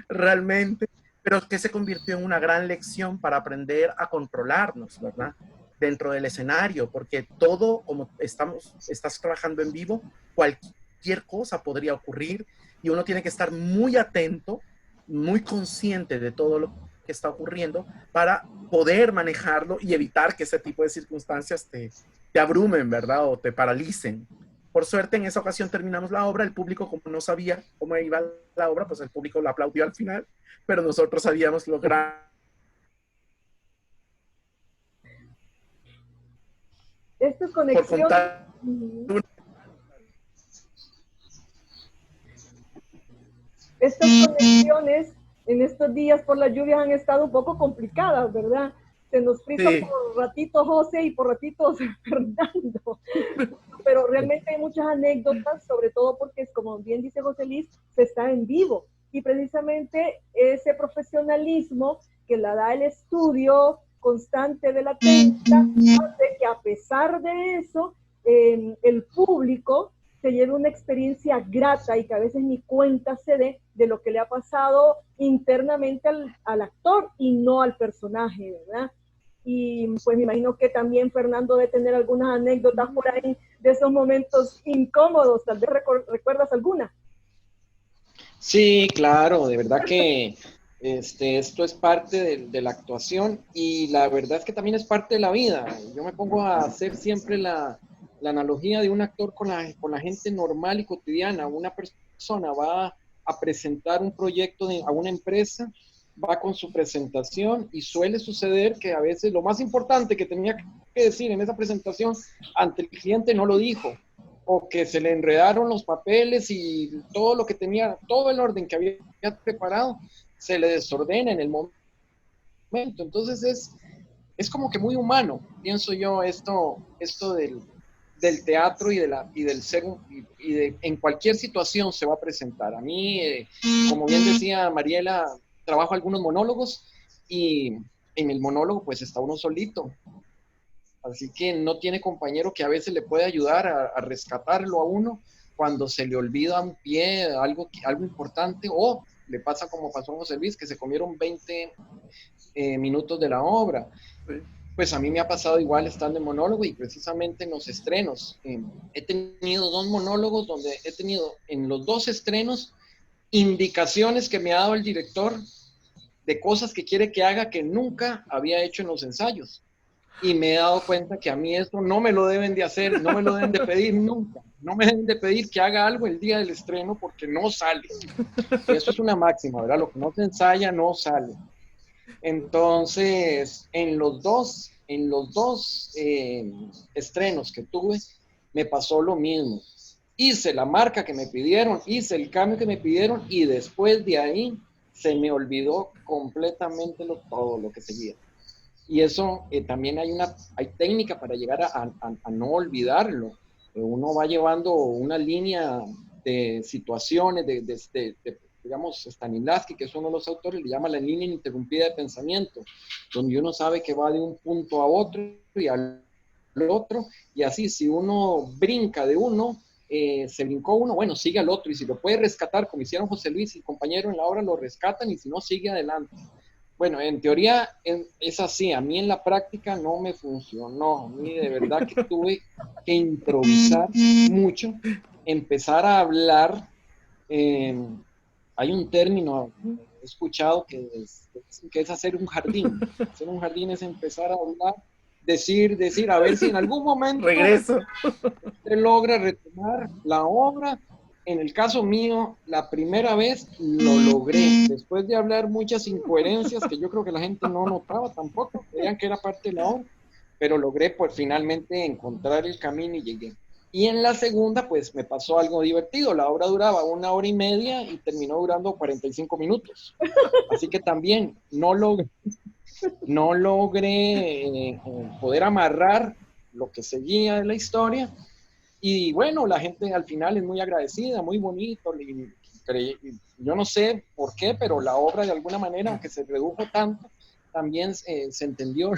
realmente, pero que se convirtió en una gran lección para aprender a controlarnos, ¿verdad? Dentro del escenario, porque todo, como estás trabajando en vivo, cualquier cosa podría ocurrir y uno tiene que estar muy atento, muy consciente de todo lo que está ocurriendo para poder manejarlo y evitar que ese tipo de circunstancias te abrumen, ¿verdad? O te paralicen. Por suerte, en esa ocasión terminamos la obra. El público, como no sabía cómo iba la obra, pues el público la aplaudió al final, pero nosotros habíamos logrado.
Estas
Por
conexiones.
contar.
Estas conexiones en estos días por las lluvias han estado un poco complicadas, ¿verdad? Se nos frisa
Sí.
por ratito José y por ratitos Fernando. Pero realmente hay muchas anécdotas, sobre todo porque, como bien dice José Luis, se está en vivo. Y precisamente ese profesionalismo que la da el estudio constante de la técnica hace que, a pesar de eso, el público se lleve una experiencia grata y que a veces ni cuenta se dé de lo que le ha pasado internamente al actor y no al personaje, ¿verdad? Y pues me imagino que también Fernando debe tener algunas anécdotas por ahí de esos momentos incómodos. Tal vez recuerdas alguna.
Sí, claro, de verdad que esto es parte de la actuación y la verdad es que también es parte de la vida. Yo me pongo a hacer siempre la analogía de un actor con la gente normal y cotidiana. Una persona va a presentar un proyecto a una empresa, va con su presentación y suele suceder que a veces lo más importante que tenía que decir en esa presentación ante el cliente no lo dijo, o que se le enredaron los papeles y todo lo que tenía, todo el orden que había preparado, se le desordena en el momento. Entonces es como que muy humano, pienso yo, esto del teatro y del ser, en cualquier situación se va a presentar. A mí, como bien decía Mariela, trabajo algunos monólogos y en el monólogo pues está uno solito. Así que no tiene compañero que a veces le puede ayudar a rescatarlo a uno cuando se le olvida un pie, algo importante, o le pasa como pasó a José Luis, que se comieron 20 minutos de la obra. Pues a mí me ha pasado igual estando en monólogo y precisamente en los estrenos. He tenido 2 monólogos donde he tenido en los 2 estrenos indicaciones que me ha dado el director de cosas que quiere que haga que nunca había hecho en los ensayos. Y me he dado cuenta que a mí esto no me lo deben de hacer, no me lo deben de pedir nunca. No me deben de pedir que haga algo el día del estreno porque no sale. Y eso es una máxima, ¿verdad? Lo que no se ensaya no sale. Entonces, en los dos estrenos que tuve, me pasó lo mismo. Hice la marca que me pidieron, hice el cambio que me pidieron y después de ahí se me olvidó completamente todo lo que seguía. Y eso también hay técnica para llegar a no olvidarlo. Uno va llevando una línea de situaciones, digamos, Stanislavski, que es uno de los autores, le llama la línea ininterrumpida de pensamiento, donde uno sabe que va de un punto a otro y al otro, y así, si uno brinca de uno, se brincó uno, bueno, sigue al otro, y si lo puede rescatar, como hicieron José Luis y el compañero en la obra, lo rescatan, y si no, sigue adelante. Bueno, en teoría es así, a mí en la práctica no me funcionó, a mí de verdad que tuve que improvisar mucho, empezar a hablar, hay un término, he escuchado que es hacer un jardín. Hacer un jardín es empezar a hablar, decir, a ver si en algún momento se logra retomar la obra. En el caso mío, la primera vez lo logré. Después de hablar muchas incoherencias que yo creo que la gente no notaba tampoco, creían que era parte de la obra, pero logré pues finalmente encontrar el camino y llegué. Y en la segunda, pues me pasó algo divertido. La obra duraba 1 hora y media y terminó durando 45 minutos. Así que también no logré poder amarrar lo que seguía de la historia. Y bueno, la gente al final es muy agradecida, muy bonito. Yo no sé por qué, pero la obra de alguna manera, aunque se redujo tanto, también se entendió,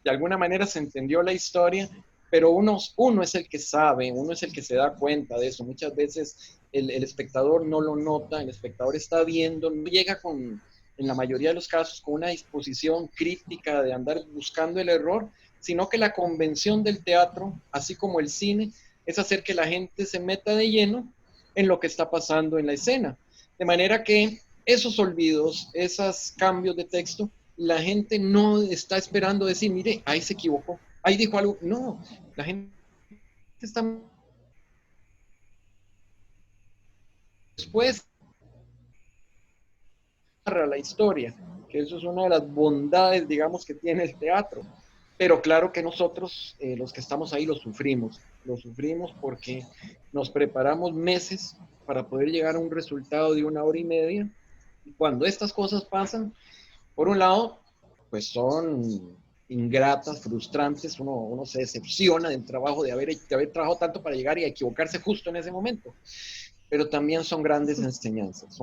de alguna manera se entendió la historia, pero uno es el que sabe, uno es el que se da cuenta de eso. Muchas veces el espectador no lo nota, el espectador está viendo, no llega en la mayoría de los casos con una disposición crítica de andar buscando el error, sino que la convención del teatro, así como el cine, es hacer que la gente se meta de lleno en lo que está pasando en la escena. De manera que esos olvidos, esos cambios de texto, la gente no está esperando decir, mire, ahí se equivocó, ahí dijo algo. No, la gente está después narra la historia, que eso es una de las bondades, digamos, que tiene el teatro. Pero claro que nosotros, los que estamos ahí, lo sufrimos porque nos preparamos meses para poder llegar a un resultado de 1 hora y media. Y cuando estas cosas pasan, por un lado, pues son ingratas, frustrantes, uno se decepciona del trabajo de haber trabajado tanto para llegar y a equivocarse justo en ese momento. Pero también son grandes enseñanzas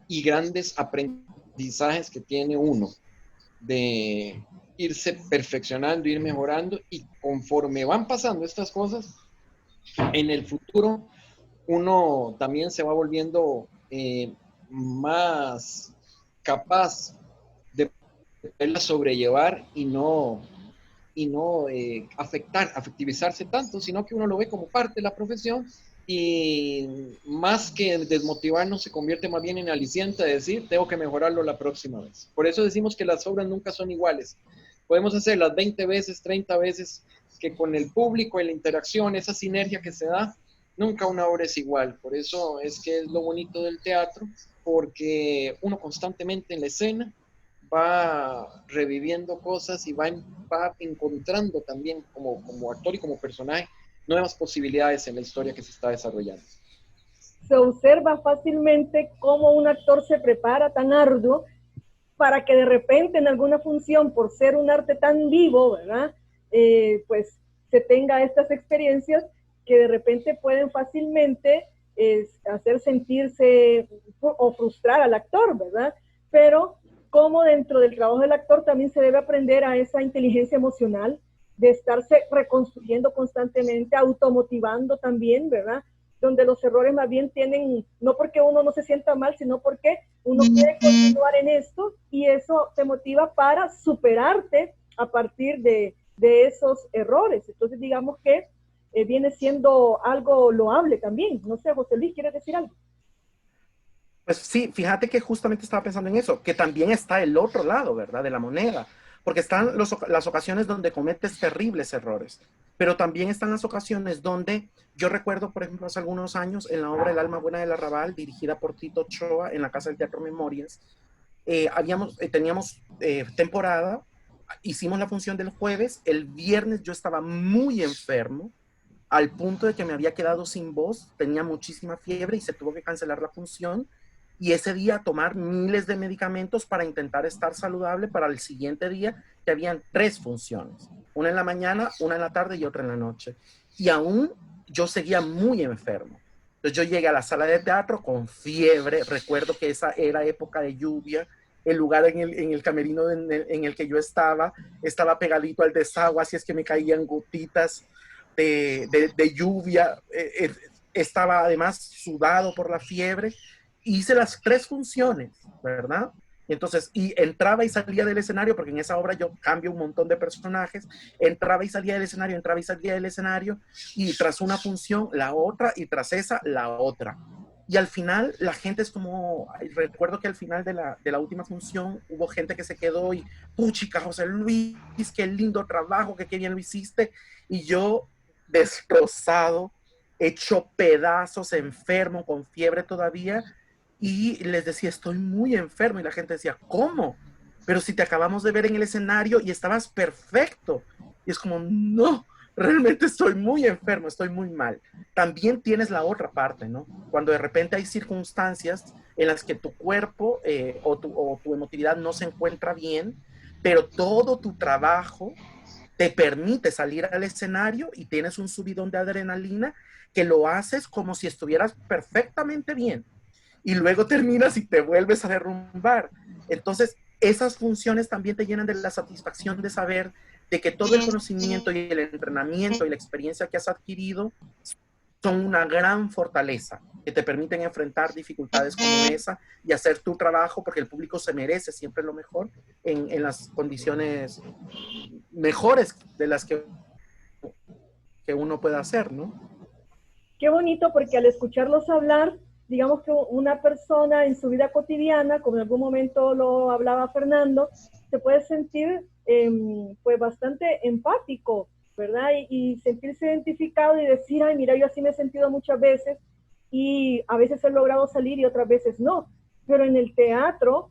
y grandes aprendizajes que tiene uno de irse perfeccionando, ir mejorando, y conforme van pasando estas cosas, en el futuro uno también se va volviendo más capaz de poderla sobrellevar y no afectivizarse tanto, sino que uno lo ve como parte de la profesión, y más que desmotivarnos se convierte más bien en aliciente de decir, tengo que mejorarlo la próxima vez. Por eso decimos que las obras nunca son iguales. Podemos hacerlas 20 veces, 30 veces, que con el público y la interacción, esa sinergia que se da, nunca una obra es igual. Por eso es que es lo bonito del teatro, porque uno constantemente en la escena va reviviendo cosas y va encontrando también como actor y como personaje nuevas posibilidades en la historia que se está desarrollando.
Se observa fácilmente cómo un actor se prepara tan arduo para que de repente en alguna función, por ser un arte tan vivo, ¿verdad? Pues se tenga estas experiencias que de repente pueden fácilmente hacer sentirse o frustrar al actor, ¿verdad? Pero como dentro del trabajo del actor también se debe aprender a esa inteligencia emocional, de estarse reconstruyendo constantemente, automotivando también, ¿verdad? Donde los errores más bien tienen, no porque uno no se sienta mal, sino porque uno quiere continuar en esto, y eso te motiva para superarte a partir de esos errores. Entonces digamos que viene siendo algo loable también. No sé, José Luis, ¿quieres decir algo?
Pues sí, fíjate que justamente estaba pensando en eso, que también está el otro lado, ¿verdad? De la moneda, porque están las ocasiones donde cometes terribles errores, pero también están las ocasiones donde, yo recuerdo, por ejemplo, hace algunos años, en la obra El alma buena del arrabal, dirigida por Tito Ochoa, en la Casa del Teatro Memorias, teníamos temporada, hicimos la función del jueves, el viernes yo estaba muy enfermo, al punto de que me había quedado sin voz, tenía muchísima fiebre y se tuvo que cancelar la función, y ese día tomar miles de medicamentos para intentar estar saludable para el siguiente día, que habían 3 funciones, una en la mañana, una en la tarde y otra en la noche, y aún yo seguía muy enfermo. Entonces yo llegué a la sala de teatro con fiebre, recuerdo que esa era época de lluvia, el lugar en el camerino en el que yo estaba pegadito al desagüe, así es que me caían gotitas de lluvia, estaba además sudado por la fiebre. Hice las 3 funciones, ¿verdad? Entonces, y entraba y salía del escenario, porque en esa obra yo cambio un montón de personajes, entraba y salía del escenario, entraba y salía del escenario, y tras una función, la otra, y tras esa, la otra. Y al final, la gente es como, recuerdo que al final de la última función, hubo gente que se quedó y, puchica, José Luis, qué lindo trabajo, que qué bien lo hiciste, y yo, destrozado, hecho pedazos, enfermo, con fiebre todavía, y les decía, estoy muy enfermo, y la gente decía, ¿cómo? Pero si te acabamos de ver en el escenario y estabas perfecto. Y es como, no, realmente estoy muy enfermo, estoy muy mal. También tienes la otra parte, ¿no? Cuando de repente hay circunstancias en las que tu cuerpo o tu emotividad no se encuentra bien, pero todo tu trabajo te permite salir al escenario y tienes un subidón de adrenalina que lo haces como si estuvieras perfectamente bien. y luego terminas y te vuelves a derrumbar. Entonces, esas funciones también te llenan de la satisfacción de saber de que todo el conocimiento y el entrenamiento y la experiencia que has adquirido son una gran fortaleza que te permiten enfrentar dificultades como esa y hacer tu trabajo, porque el público se merece siempre lo mejor en las condiciones mejores de las que uno puede hacer, ¿no?
Qué bonito, porque al escucharlos hablar, digamos que una persona en su vida cotidiana, como en algún momento lo hablaba Fernando, se puede sentir pues bastante empático, ¿verdad? Y sentirse identificado y decir, ay, mira, yo así me he sentido muchas veces y a veces he logrado salir y otras veces no. Pero en el teatro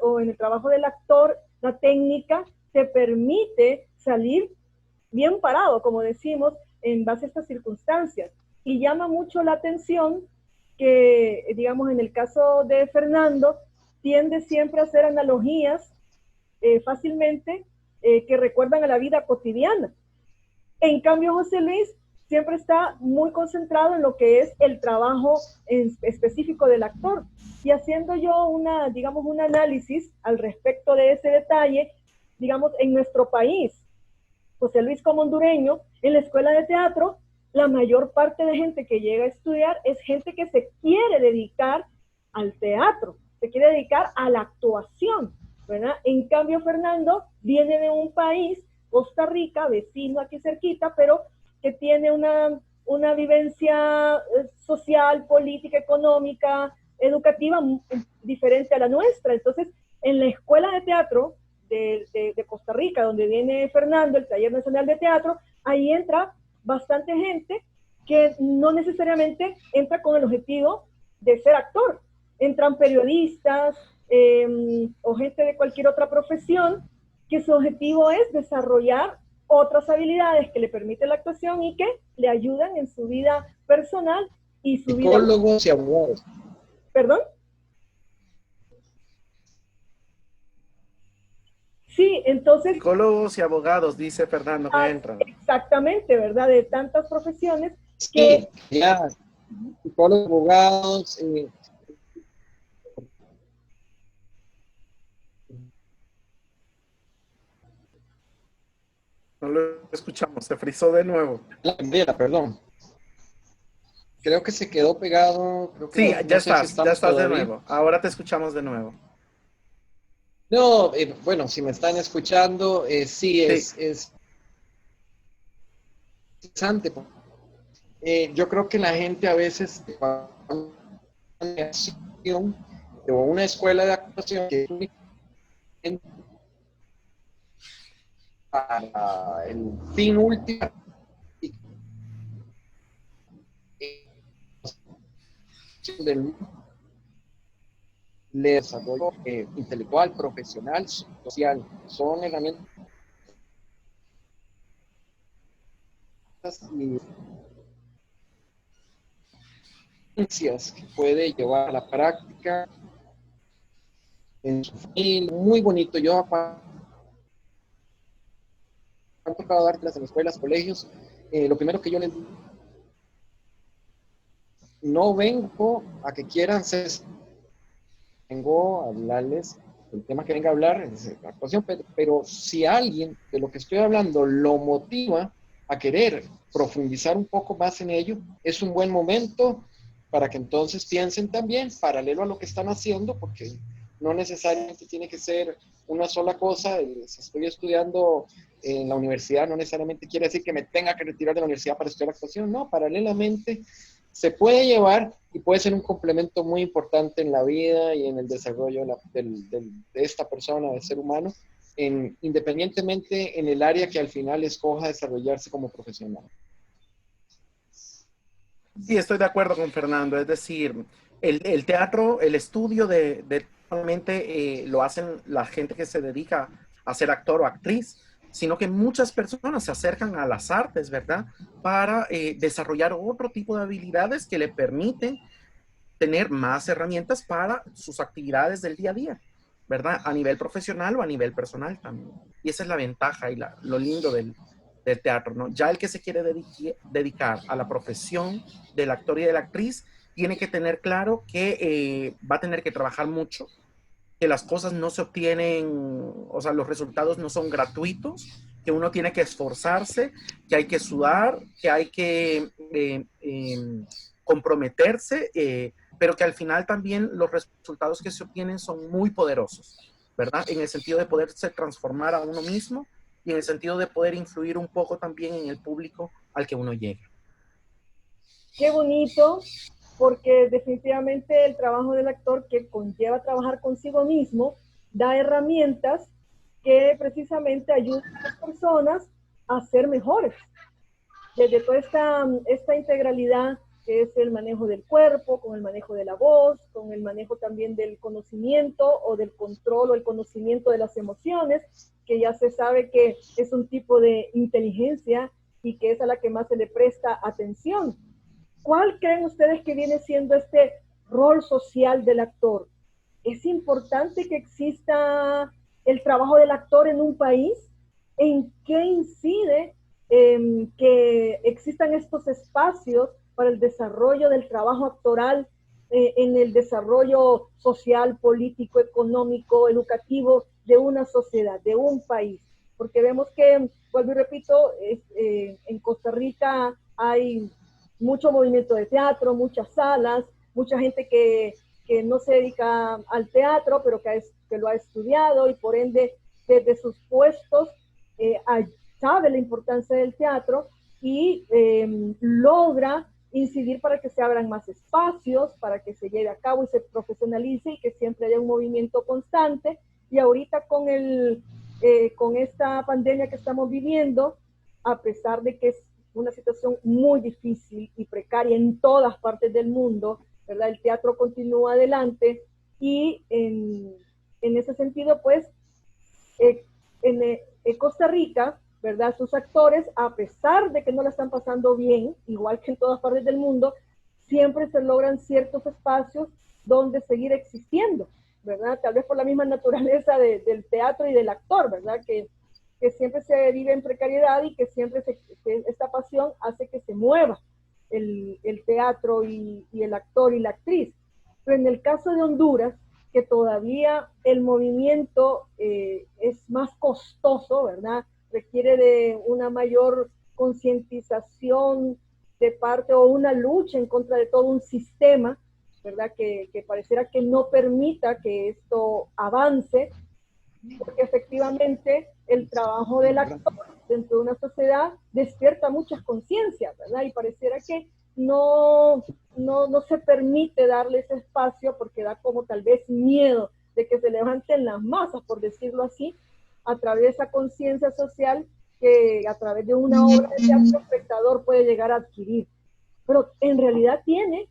o en el trabajo del actor, la técnica te permite salir bien parado, como decimos, en base a estas circunstancias. Y llama mucho la atención que, digamos, en el caso de Fernando, tiende siempre a hacer analogías fácilmente que recuerdan a la vida cotidiana. En cambio, José Luis siempre está muy concentrado en lo que es el trabajo específico del actor. Y haciendo yo digamos, un análisis al respecto de ese detalle, digamos, en nuestro país, José Luis como hondureño, en la escuela de teatro, la mayor parte de gente que llega a estudiar es gente que se quiere dedicar al teatro, se quiere dedicar a la actuación, ¿verdad? En cambio, Fernando viene de un país, Costa Rica, vecino aquí cerquita, pero que tiene una vivencia social, política, económica, educativa diferente a la nuestra. Entonces, en la escuela de teatro de Costa Rica, donde viene Fernando, el Taller Nacional de Teatro, ahí entra bastante gente que no necesariamente entra con el objetivo de ser actor. Entran periodistas o gente de cualquier otra profesión que su objetivo es desarrollar otras habilidades que le permiten la actuación y que le ayudan en su vida personal y su vida...
Psicólogos y abogados.
¿Perdón? Sí, entonces...
Psicólogos y abogados, dice Fernando, que entran.
Exactamente, ¿verdad? De tantas profesiones
que... Sí, ya, psicólogos, abogados...
No lo escuchamos, se frizó de nuevo.
La bandera, perdón. Creo que se quedó pegado. Creo que
Sí,
no,
ya
no sé si
estás
todavía
de nuevo. Ahora te escuchamos de nuevo.
No, bueno, si me están escuchando, sí, es interesante. Yo creo que la gente a veces o una escuela de actuación que es para el fin último del desarrollo intelectual, profesional, social, son herramientas y que puede llevar a la práctica en su familia, muy bonito. Yo han tocado dar clases en escuelas, colegios. Lo primero que yo les digo, no vengo a que quieran ser, vengo a hablarles el tema que venga a hablar es la actuación, pero si alguien de lo que estoy hablando lo motiva a querer profundizar un poco más en ello, es un buen momento para que entonces piensen también paralelo a lo que están haciendo, porque no necesariamente tiene que ser una sola cosa. Si estoy estudiando en la universidad, no necesariamente quiere decir que me tenga que retirar de la universidad para estudiar actuación, no, paralelamente se puede llevar y puede ser un complemento muy importante en la vida y en el desarrollo de esta persona, del ser humano, independientemente en el área que al final escoja desarrollarse como profesional.
Sí, estoy de acuerdo con Fernando. Es decir, el teatro, el estudio normalmente lo hacen la gente que se dedica a ser actor o actriz, sino que muchas personas se acercan a las artes, ¿verdad? Para desarrollar otro tipo de habilidades que le permiten tener más herramientas para sus actividades del día a día, ¿verdad? A nivel profesional o a nivel personal también. Y esa es la ventaja y lo lindo del teatro, ¿no? Ya el que se quiere dedicar a la profesión del actor y de la actriz tiene que tener claro que va a tener que trabajar mucho, que las cosas no se obtienen, o sea, los resultados no son gratuitos, que uno tiene que esforzarse, que hay que sudar, que hay que comprometerse, pero que al final también los resultados que se obtienen son muy poderosos, ¿verdad? En el sentido de poderse transformar a uno mismo y en el sentido de poder influir un poco también en el público al que uno llega.
Qué bonito, porque definitivamente el trabajo del actor, que conlleva trabajar consigo mismo, da herramientas que precisamente ayudan a las personas a ser mejores. Desde toda esta integralidad que es el manejo del cuerpo, con el manejo de la voz, con el manejo también del conocimiento o del control o el conocimiento de las emociones, que ya se sabe que es un tipo de inteligencia y que es a la que más se le presta atención. ¿Cuál creen ustedes que viene siendo este rol social del actor? ¿Es importante que exista el trabajo del actor en un país? ¿En qué incide que existan estos espacios para el desarrollo del trabajo actoral en el desarrollo social, político, económico, educativo de una sociedad, de un país? Porque vemos que, vuelvo y repito, en Costa Rica hay mucho movimiento de teatro, muchas salas, mucha gente que no se dedica al teatro, pero que lo ha estudiado y por ende desde sus puestos sabe la importancia del teatro y logra incidir para que se abran más espacios, para que se lleve a cabo y se profesionalice y que siempre haya un movimiento constante. Y ahorita con esta pandemia que estamos viviendo, a pesar de que es una situación muy difícil y precaria en todas partes del mundo, ¿verdad? El teatro continúa adelante y en ese sentido, pues, en Costa Rica, ¿verdad? Sus actores, a pesar de que no la están pasando bien, igual que en todas partes del mundo, siempre se logran ciertos espacios donde seguir existiendo, ¿verdad? Tal vez por la misma naturaleza del teatro y del actor, ¿verdad? Que siempre se vive en precariedad y que siempre que esta pasión hace que se mueva el teatro y el actor y la actriz. Pero en el caso de Honduras, que todavía el movimiento es más costoso, ¿verdad? Requiere de una mayor concientización de parte o una lucha en contra de todo un sistema, ¿verdad? Que pareciera que no permita que esto avance, porque efectivamente el trabajo del actor dentro de una sociedad despierta muchas conciencias, ¿verdad? Y pareciera que no se permite darle ese espacio porque da como tal vez miedo de que se levanten las masas, por decirlo así, a través de esa conciencia social que a través de una obra de teatro el espectador puede llegar a adquirir. Pero en realidad tiene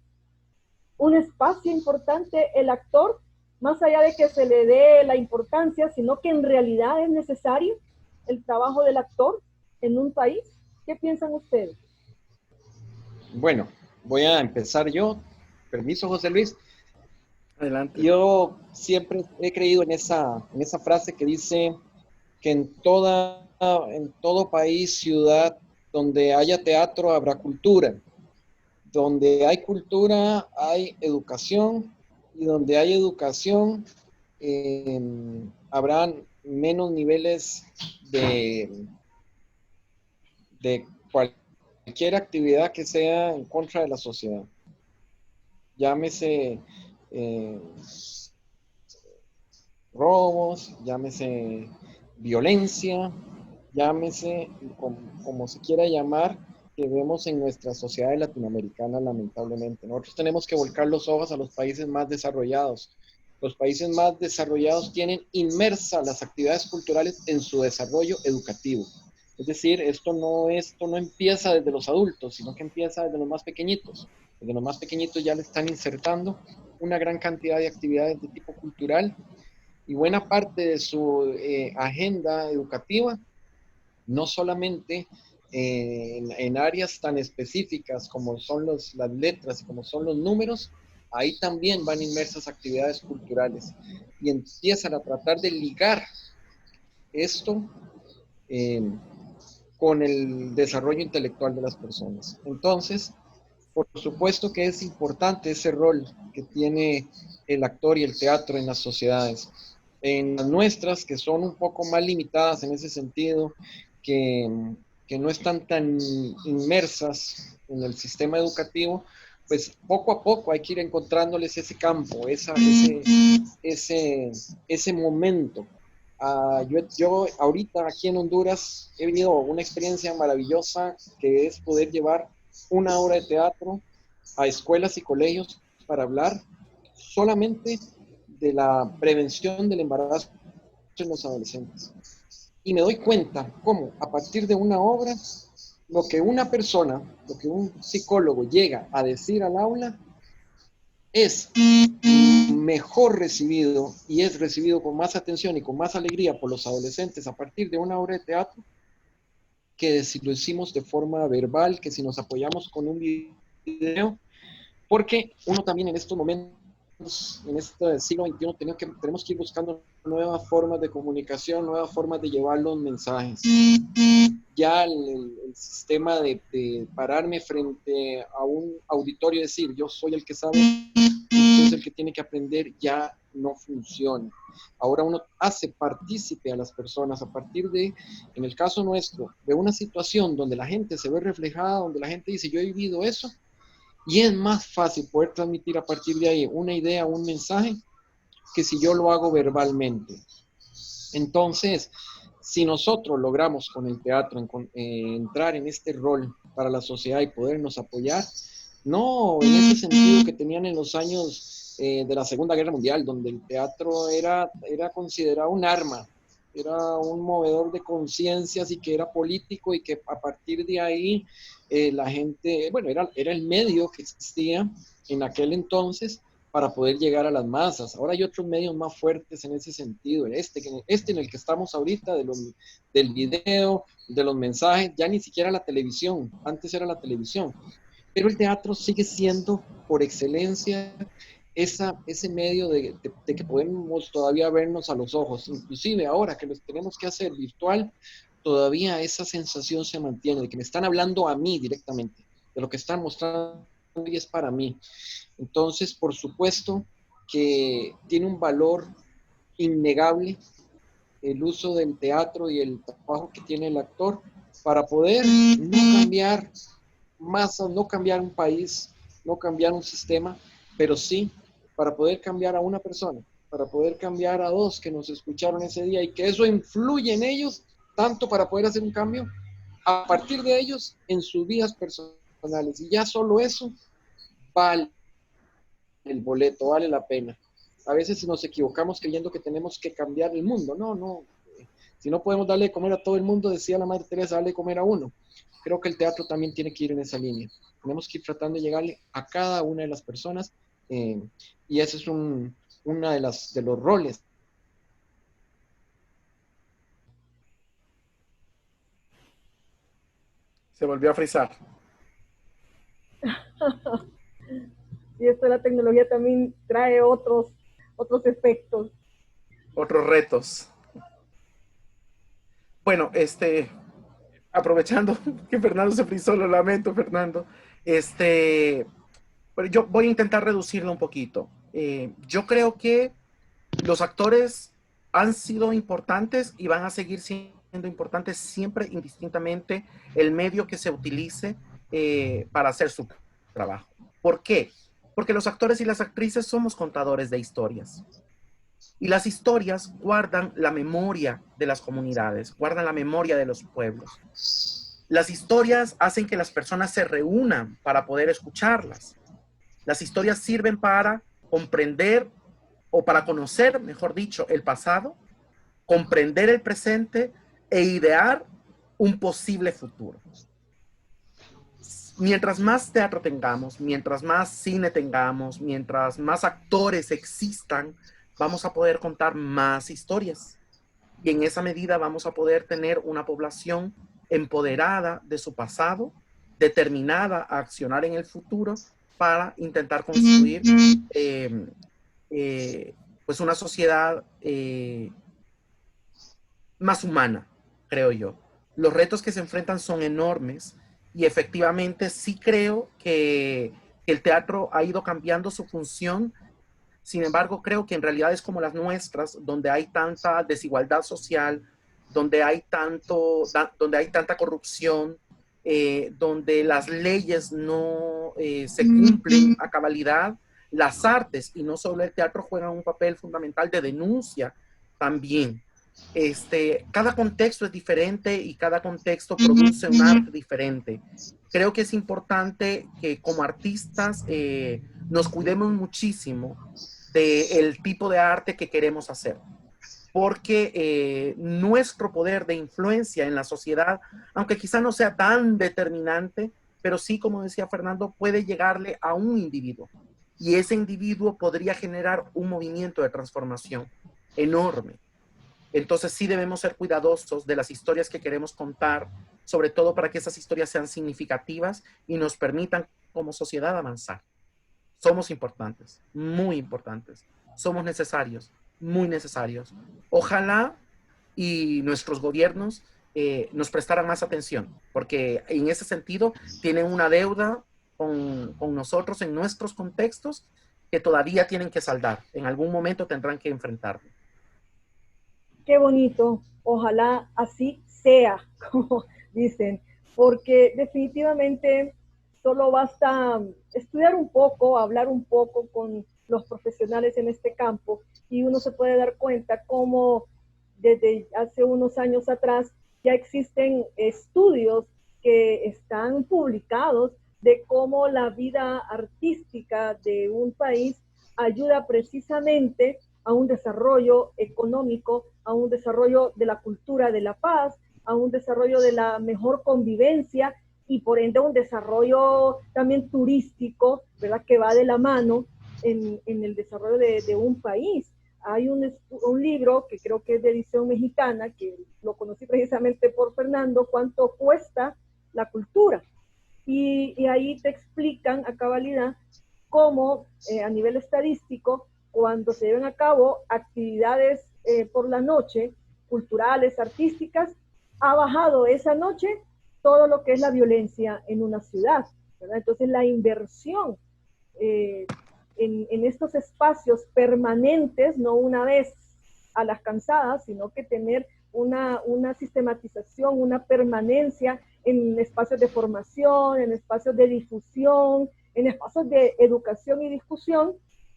un espacio importante el actor, más allá de que se le dé la importancia, sino que en realidad es necesario el trabajo del actor en un país. ¿Qué piensan ustedes?
Bueno, voy a empezar yo. Permiso, José Luis.
Adelante.
Yo siempre he creído en esa frase que dice que en todo país, ciudad, donde haya teatro, habrá cultura. Donde hay cultura, hay educación, y donde hay educación, habrán menos niveles de cualquier actividad que sea en contra de la sociedad. Llámese robos, llámese violencia, llámese como se quiera llamar, que vemos en nuestra sociedad latinoamericana, lamentablemente. Nosotros tenemos que volcar los ojos a los países más desarrollados. Los países más desarrollados tienen inmersas las actividades culturales en su desarrollo educativo. Es decir, esto no empieza desde los adultos, sino que empieza desde los más pequeñitos. Desde los más pequeñitos ya le están insertando una gran cantidad de actividades de tipo cultural, y buena parte de su agenda educativa, no solamente en áreas tan específicas como son las letras y como son los números, ahí también van inmersas actividades culturales y empiezan a tratar de ligar esto con el desarrollo intelectual de las personas. Entonces, Por supuesto que es importante ese rol que tiene el actor y el teatro en las sociedades. En las nuestras, que son un poco más limitadas en ese sentido, que, que no están tan inmersas en el sistema educativo, pues poco a poco hay que ir encontrándoles ese campo, ese momento. Yo ahorita aquí en Honduras he vivido una experiencia maravillosa que es poder llevar una obra de teatro a escuelas y colegios para hablar solamente de la prevención del embarazo en los adolescentes. Y me doy cuenta cómo a partir de una obra, lo que una persona, lo que un psicólogo llega a decir al aula es mejor recibido y es recibido con más atención y con más alegría por los adolescentes a partir de una obra de teatro que si lo hicimos de forma verbal, que si nos apoyamos con un video, porque uno también en estos momentos, en este siglo XXI, tenemos que ir buscando nuevas formas de comunicación, nuevas formas de llevar los mensajes. Ya el sistema de pararme frente a un auditorio y decir, yo soy el que sabe, usted es el que tiene que aprender, ya no funciona. Ahora uno hace partícipe a las personas a partir de, en el caso nuestro, de una situación donde la gente se ve reflejada, donde la gente dice, yo he vivido eso, y es más fácil poder transmitir a partir de ahí una idea, un mensaje, que si yo lo hago verbalmente. Entonces, si nosotros logramos con el teatro entrar en este rol para la sociedad y podernos apoyar, no en ese sentido que tenían en los años de la Segunda Guerra Mundial, donde el teatro era considerado un arma, era un movedor de conciencias y que era político y que a partir de ahí la gente, bueno, era el medio que existía en aquel entonces para poder llegar a las masas. Ahora hay otros medios más fuertes en ese sentido, este en el que estamos ahorita, del video, de los mensajes, ya ni siquiera la televisión, antes era la televisión, pero el teatro sigue siendo por excelencia ese medio de que podemos todavía vernos a los ojos, inclusive ahora que los tenemos que hacer virtual, todavía esa sensación se mantiene de que me están hablando a mí directamente, de lo que están mostrando y es para mí. Entonces, por supuesto que tiene un valor innegable el uso del teatro y el trabajo que tiene el actor para poder no cambiar masas, no cambiar un país, no cambiar un sistema, pero sí para poder cambiar a una persona, para poder cambiar a dos que nos escucharon ese día y que eso influye en ellos tanto para poder hacer un cambio a partir de ellos en sus vidas personales. Y ya solo eso vale el boleto, vale la pena. A veces nos equivocamos creyendo que tenemos que cambiar el mundo. No, no. Si no podemos darle de comer a todo el mundo, decía la Madre Teresa, darle de comer a uno. Creo que el teatro también tiene que ir en esa línea. Tenemos que ir tratando de llegarle a cada una de las personas y ese es uno de los roles.
Se volvió a frizar.
Y esto de la tecnología también trae otros efectos.
Otros retos. Bueno, aprovechando que Fernando se frizó, lo lamento, Fernando. Pero yo voy a intentar reducirlo un poquito. Yo creo que los actores han sido importantes y van a seguir siendo importantes siempre, indistintamente, el medio que se utilice para hacer su trabajo. ¿Por qué? Porque los actores y las actrices somos contadores de historias. Y las historias guardan la memoria de las comunidades, guardan la memoria de los pueblos. Las historias hacen que las personas se reúnan para poder escucharlas. Las historias sirven para comprender o para conocer, mejor dicho, el pasado, comprender el presente e idear un posible futuro. Mientras más teatro tengamos, mientras más cine tengamos, mientras más actores existan, vamos a poder contar más historias. Y en esa medida vamos a poder tener una población empoderada de su pasado, determinada a accionar en el futuro para intentar construir pues una sociedad más humana, creo yo. Los retos que se enfrentan son enormes y efectivamente sí creo que el teatro ha ido cambiando su función. Sin embargo, creo que en realidades como las nuestras, donde hay tanta desigualdad social, donde hay tanta corrupción, donde las leyes no se cumplen a cabalidad, las artes, y no solo el teatro, juegan un papel fundamental de denuncia también. Cada contexto es diferente y cada contexto produce un arte diferente. Creo que es importante que como artistas nos cuidemos muchísimo del tipo de arte que queremos hacer, porque nuestro poder de influencia en la sociedad, aunque quizá no sea tan determinante, pero sí, como decía Fernando, puede llegarle a un individuo, y ese individuo podría generar un movimiento de transformación enorme. Entonces sí debemos ser cuidadosos de las historias que queremos contar, sobre todo para que esas historias sean significativas y nos permitan como sociedad avanzar. Somos importantes, muy importantes. Somos necesarios, muy necesarios. Ojalá y nuestros gobiernos nos prestaran más atención, porque en ese sentido tienen una deuda con nosotros en nuestros contextos que todavía tienen que saldar. En algún momento tendrán que enfrentarlo.
Qué bonito, ojalá así sea, como dicen, porque definitivamente solo basta estudiar un poco, hablar un poco con los profesionales en este campo y uno se puede dar cuenta cómo desde hace unos años atrás ya existen estudios que están publicados de cómo la vida artística de un país ayuda precisamente a un desarrollo económico, a un desarrollo de la cultura de la paz, a un desarrollo de la mejor convivencia y por ende un desarrollo también turístico, ¿verdad? Que va de la mano en el desarrollo de un país. Hay un libro que creo que es de edición mexicana, que lo conocí precisamente por Fernando, cuánto cuesta la cultura. Y ahí te explican a cabalidad cómo a nivel estadístico, cuando se llevan a cabo actividades por la noche, culturales, artísticas, ha bajado esa noche todo lo que es la violencia en una ciudad, ¿verdad? Entonces la inversión en estos espacios permanentes, no una vez a las cansadas, sino que tener una sistematización, una permanencia en espacios de formación, en espacios de difusión, en espacios de educación y discusión,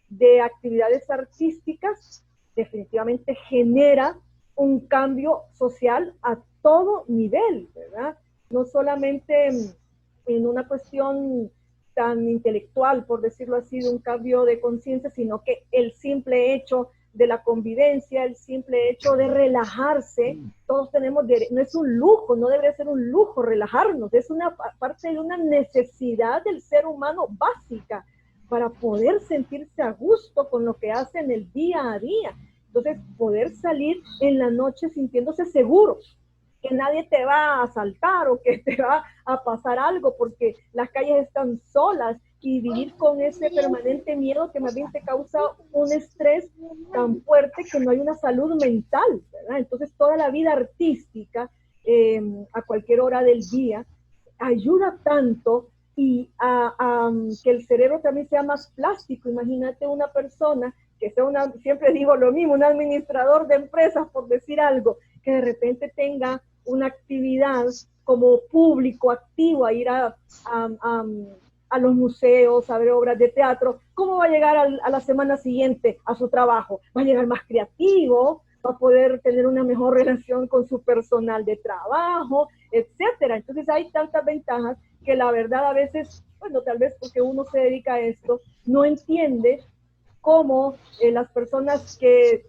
de actividades artísticas, definitivamente genera un cambio social a todo nivel, ¿verdad? No solamente en una cuestión tan intelectual, por decirlo así, de un cambio de conciencia, sino que el simple hecho de la convivencia, el simple hecho de relajarse, todos tenemos, no es un lujo, no debería ser un lujo relajarnos, es una parte de una necesidad del ser humano básica para poder sentirse a gusto con lo que hace en el día a día. Entonces, poder salir en la noche sintiéndose seguro, que nadie te va a asaltar o que te va a pasar algo porque las calles están solas, y vivir con ese permanente miedo que más bien te causa un estrés tan fuerte que no hay una salud mental, ¿verdad? Entonces toda la vida artística a cualquier hora del día ayuda tanto y a que el cerebro también sea más plástico. Imagínate una persona que sea siempre digo lo mismo, un administrador de empresas, por decir algo, que de repente tenga una actividad como público activo, a ir a los museos, a ver obras de teatro. ¿Cómo va a llegar a la semana siguiente a su trabajo? Va a llegar más creativo, va a poder tener una mejor relación con su personal de trabajo, etcétera. Entonces hay tantas ventajas que la verdad a veces, bueno, tal vez porque uno se dedica a esto, no entiende cómo las personas que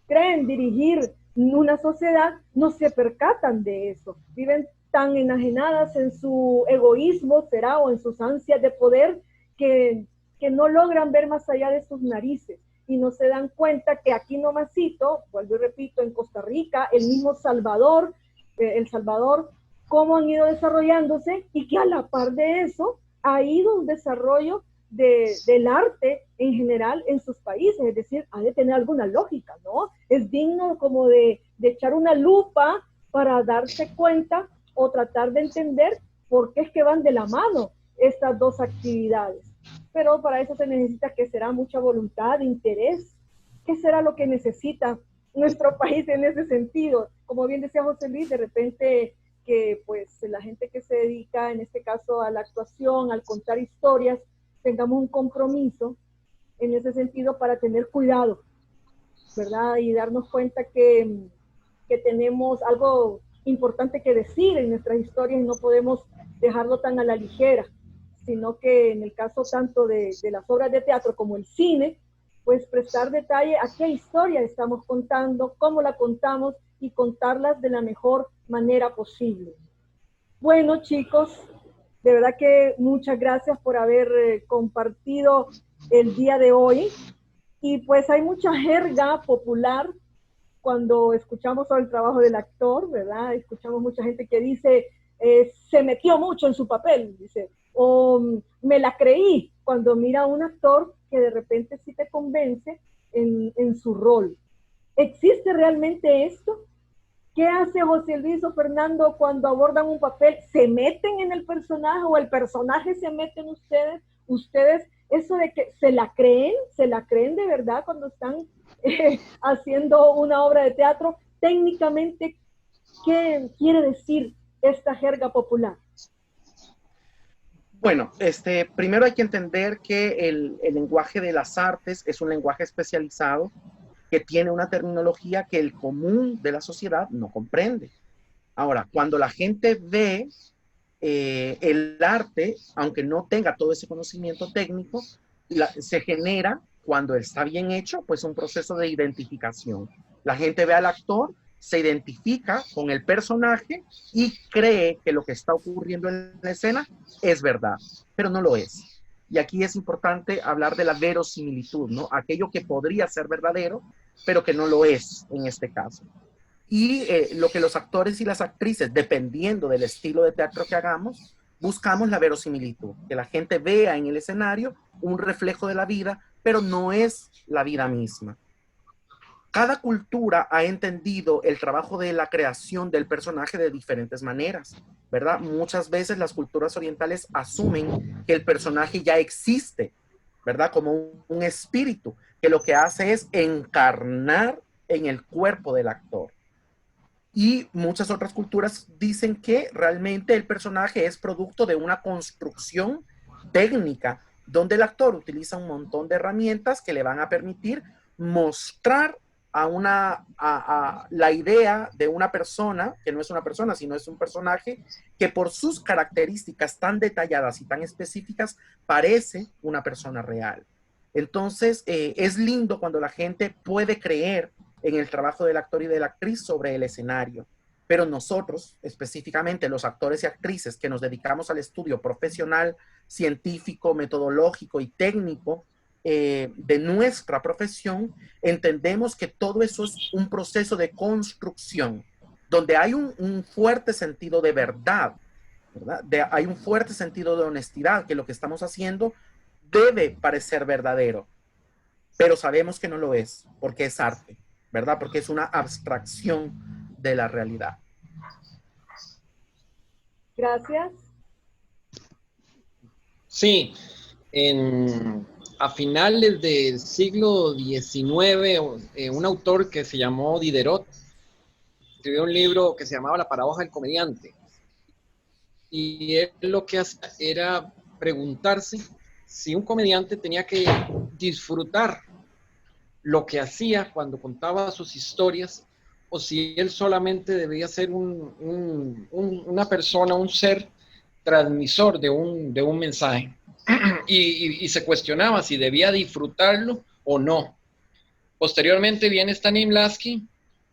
creen dirigir una sociedad no se percatan de eso. Viven tan enajenadas en su egoísmo, será, o en sus ansias de poder, que no logran ver más allá de sus narices y no se dan cuenta que aquí nomasito, vuelvo y repito, en Costa Rica, el mismo Salvador, El Salvador, cómo han ido desarrollándose y que a la par de eso ha ido un desarrollo del arte en general en sus países, es decir, ha de tener alguna lógica, ¿no? Es digno como de echar una lupa para darse cuenta o tratar de entender por qué es que van de la mano estas dos actividades. Pero para eso se necesita que será mucha voluntad, interés. ¿Qué será lo que necesita nuestro país en ese sentido? Como bien decía José Luis, de repente que pues la gente que se dedica, en este caso a la actuación, al contar historias, tengamos un compromiso en ese sentido para tener cuidado, ¿verdad? Y darnos cuenta que tenemos algo importante que decir en nuestras historias y no podemos dejarlo tan a la ligera, sino que en el caso tanto de las obras de teatro como el cine, pues prestar detalle a qué historia estamos contando, cómo la contamos y contarlas de la mejor manera posible. Bueno, chicos, de verdad que muchas gracias por haber compartido el día de hoy. Y pues hay mucha jerga popular cuando escuchamos sobre el trabajo del actor, ¿verdad? Escuchamos mucha gente que dice, se metió mucho en su papel, dice, o me la creí cuando mira a un actor que de repente sí te convence en su rol. ¿Existe realmente esto? ¿Qué hace José Luis o Fernando cuando abordan un papel? ¿Se meten en el personaje o el personaje se mete en ustedes? ¿Ustedes, eso de que se la creen de verdad cuando están haciendo una obra de teatro? Técnicamente, ¿qué quiere decir esta jerga popular?
Bueno, primero hay que entender que el lenguaje de las artes es un lenguaje especializado que tiene una terminología que el común de la sociedad no comprende. Ahora, cuando la gente ve el arte, aunque no tenga todo ese conocimiento técnico, se genera, cuando está bien hecho, pues un proceso de identificación. La gente ve al actor, se identifica con el personaje y cree que lo que está ocurriendo en la escena es verdad, pero no lo es. Y aquí es importante hablar de la verosimilitud, ¿no? Aquello que podría ser verdadero, pero que no lo es en este caso. Y lo que los actores y las actrices, dependiendo del estilo de teatro que hagamos, buscamos la verosimilitud, que la gente vea en el escenario un reflejo de la vida, pero no es la vida misma. Cada cultura ha entendido el trabajo de la creación del personaje de diferentes maneras, ¿verdad? Muchas veces las culturas orientales asumen que el personaje ya existe, ¿verdad? Como un espíritu, que lo que hace es encarnar en el cuerpo del actor. Y muchas otras culturas dicen que realmente el personaje es producto de una construcción técnica, donde el actor utiliza un montón de herramientas que le van a permitir mostrar a la idea de una persona, que no es una persona, sino es un personaje, que por sus características tan detalladas y tan específicas parece una persona real. Entonces, es lindo cuando la gente puede creer en el trabajo del actor y de la actriz sobre el escenario. Pero nosotros, específicamente los actores y actrices que nos dedicamos al estudio profesional, científico, metodológico y técnico de nuestra profesión, entendemos que todo eso es un proceso de construcción, donde hay un fuerte sentido de verdad, ¿verdad? Hay un fuerte sentido de honestidad, que lo que estamos haciendo debe parecer verdadero, pero sabemos que no lo es, porque es arte, ¿verdad? Porque es una abstracción de la realidad.
Gracias.
Sí, a finales del siglo XIX, un autor que se llamó Diderot escribió un libro que se llamaba La paradoja del comediante. Y él lo que hacía era preguntarse si un comediante tenía que disfrutar lo que hacía cuando contaba sus historias, o si él solamente debía ser una persona, un ser transmisor de un mensaje. Y se cuestionaba si debía disfrutarlo o no. Posteriormente viene Stanislavski,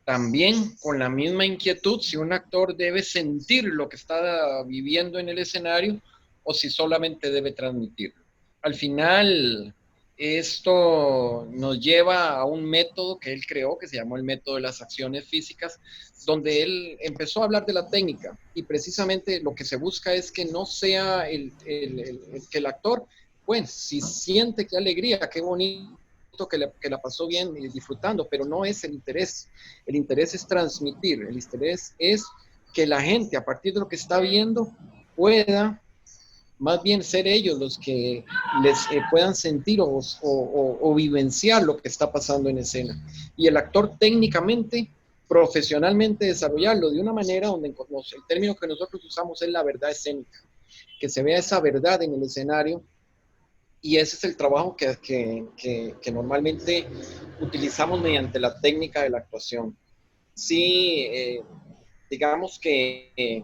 también con la misma inquietud, si un actor debe sentir lo que está viviendo en el escenario o si solamente debe transmitirlo. Al final, esto nos lleva a un método que él creó, que se llamó el método de las acciones físicas, donde él empezó a hablar de la técnica, y precisamente lo que se busca es que no sea que el actor, pues, si siente qué alegría, qué bonito, que la pasó bien disfrutando, pero no es el interés. El interés es transmitir, el interés es que la gente, a partir de lo que está viendo, pueda más bien ser ellos los que les puedan sentir o vivenciar lo que está pasando en escena. Y el actor técnicamente, profesionalmente desarrollarlo de una manera donde el término que nosotros usamos es la verdad escénica, que se vea esa verdad en el escenario. Y ese es el trabajo que normalmente utilizamos mediante la técnica de la actuación. Sí, digamos que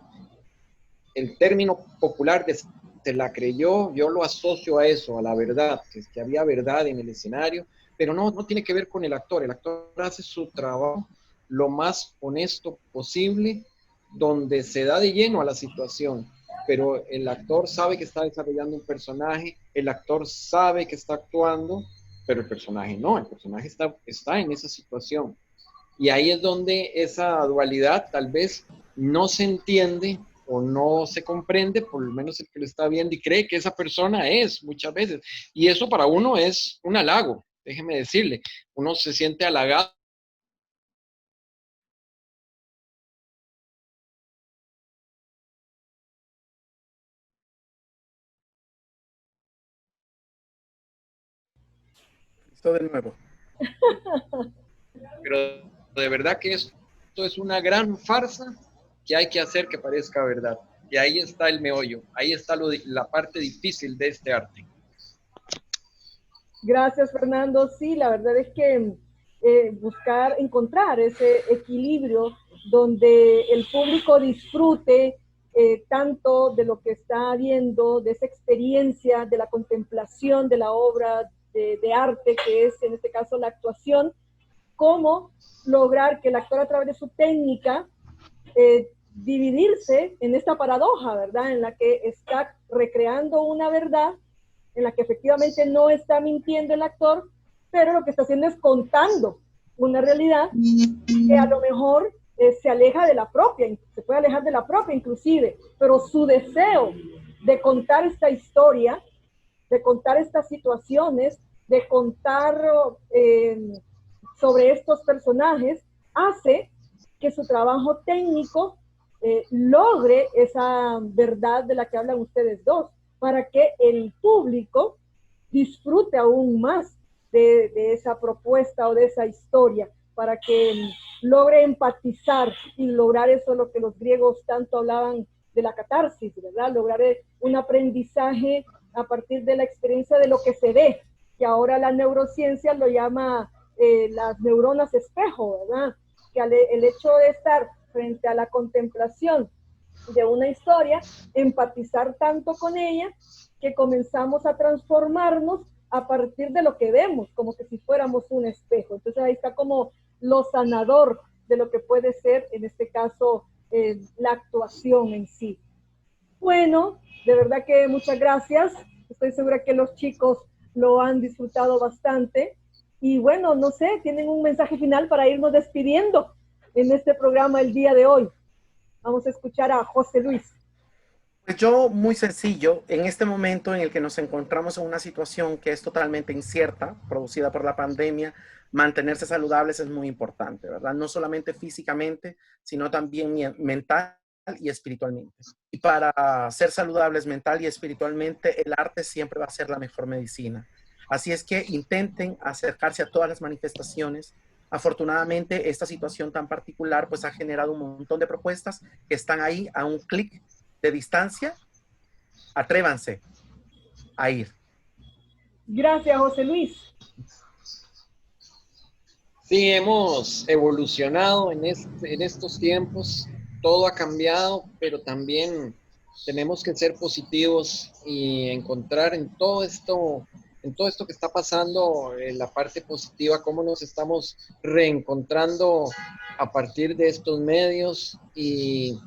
el término popular de se la creyó, yo lo asocio a eso, a la verdad, que había verdad en el escenario, pero no tiene que ver con el actor hace su trabajo lo más honesto posible, donde se da de lleno a la situación, pero el actor sabe que está desarrollando un personaje, el actor sabe que está actuando, pero el personaje no, el personaje está en esa situación. Y ahí es donde esa dualidad tal vez no se entiende o no se comprende, por lo menos el que lo está viendo y cree que esa persona es muchas veces. Y eso para uno es un halago, déjeme decirle. Uno se siente halagado.
Esto de nuevo.
Pero de verdad que esto es una gran farsa que hay que hacer que parezca verdad. Y ahí está el meollo, ahí está la parte difícil de este arte.
Gracias, Fernando. Sí, la verdad es que encontrar ese equilibrio donde el público disfrute tanto de lo que está viendo, de esa experiencia, de la contemplación de la obra de arte, que es en este caso la actuación, como lograr que el actor a través de su técnica dividirse en esta paradoja, ¿verdad? En la que está recreando una verdad, en la que efectivamente no está mintiendo el actor, pero lo que está haciendo es contando una realidad que a lo mejor se aleja de la propia, se puede alejar de la propia inclusive, pero su deseo de contar esta historia, de contar estas situaciones, de contar sobre estos personajes, hace que su trabajo técnico logre esa verdad de la que hablan ustedes dos, para que el público disfrute aún más de esa propuesta o de esa historia, para que logre empatizar y lograr eso lo que los griegos tanto hablaban de la catarsis, ¿verdad? Lograr un aprendizaje a partir de la experiencia de lo que se ve, que ahora la neurociencia lo llama las neuronas espejo, ¿verdad? Que el hecho de estar frente a la contemplación de una historia, empatizar tanto con ella, que comenzamos a transformarnos a partir de lo que vemos, como que si fuéramos un espejo. Entonces ahí está como lo sanador de lo que puede ser, en este caso, la actuación en sí. Bueno, de verdad que muchas gracias. Estoy segura que los chicos lo han disfrutado bastante. Y bueno, no sé, ¿tienen un mensaje final para irnos despidiendo en este programa el día de hoy? Vamos a escuchar a José Luis.
Pues yo, muy sencillo, en este momento en el que nos encontramos en una situación que es totalmente incierta, producida por la pandemia, mantenerse saludables es muy importante, ¿verdad? No solamente físicamente, sino también mental y espiritualmente. Y para ser saludables mental y espiritualmente, el arte siempre va a ser la mejor medicina. Así es que intenten acercarse a todas las manifestaciones. Afortunadamente, esta situación tan particular pues ha generado un montón de propuestas que están ahí a un clic de distancia. Atrévanse a ir.
Gracias, José Luis.
Sí, hemos evolucionado en estos tiempos, todo ha cambiado, pero también tenemos que ser positivos y encontrar en todo esto que está pasando, la parte positiva, cómo nos estamos reencontrando a partir de estos medios y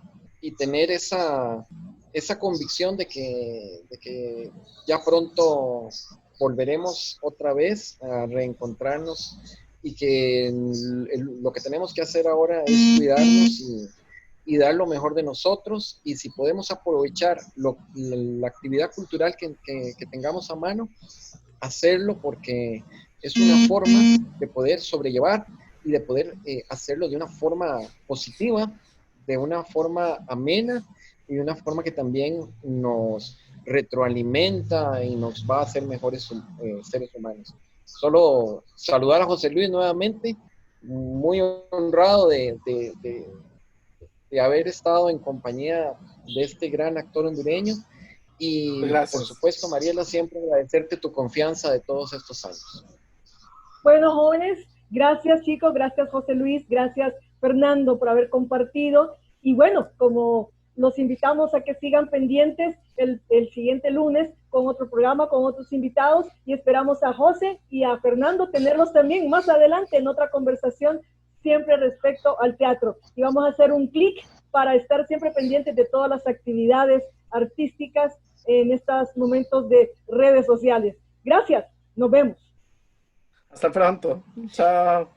tener esa convicción de que ya pronto volveremos otra vez a reencontrarnos y que lo que tenemos que hacer ahora es cuidarnos y dar lo mejor de nosotros, y si podemos aprovechar la actividad cultural que tengamos a mano, hacerlo, porque es una forma de poder sobrellevar y de poder hacerlo de una forma positiva, de una forma amena y de una forma que también nos retroalimenta y nos va a hacer mejores seres humanos. Solo saludar a José Luis nuevamente, muy honrado de haber estado en compañía de este gran actor hondureño. Y
Gracias.
por supuesto, Mariela, siempre agradecerte tu confianza de todos estos años.
Bueno, jóvenes, gracias chicos, gracias José Luis, gracias Fernando por haber compartido. Y bueno, como los invitamos a que sigan pendientes el siguiente lunes con otro programa, con otros invitados, y esperamos a José y a Fernando tenerlos también más adelante en otra conversación, siempre respecto al teatro. Y vamos a hacer un clic para estar siempre pendientes de todas las actividades artísticas en estos momentos de redes sociales. Gracias, nos vemos.
Hasta pronto. Chao.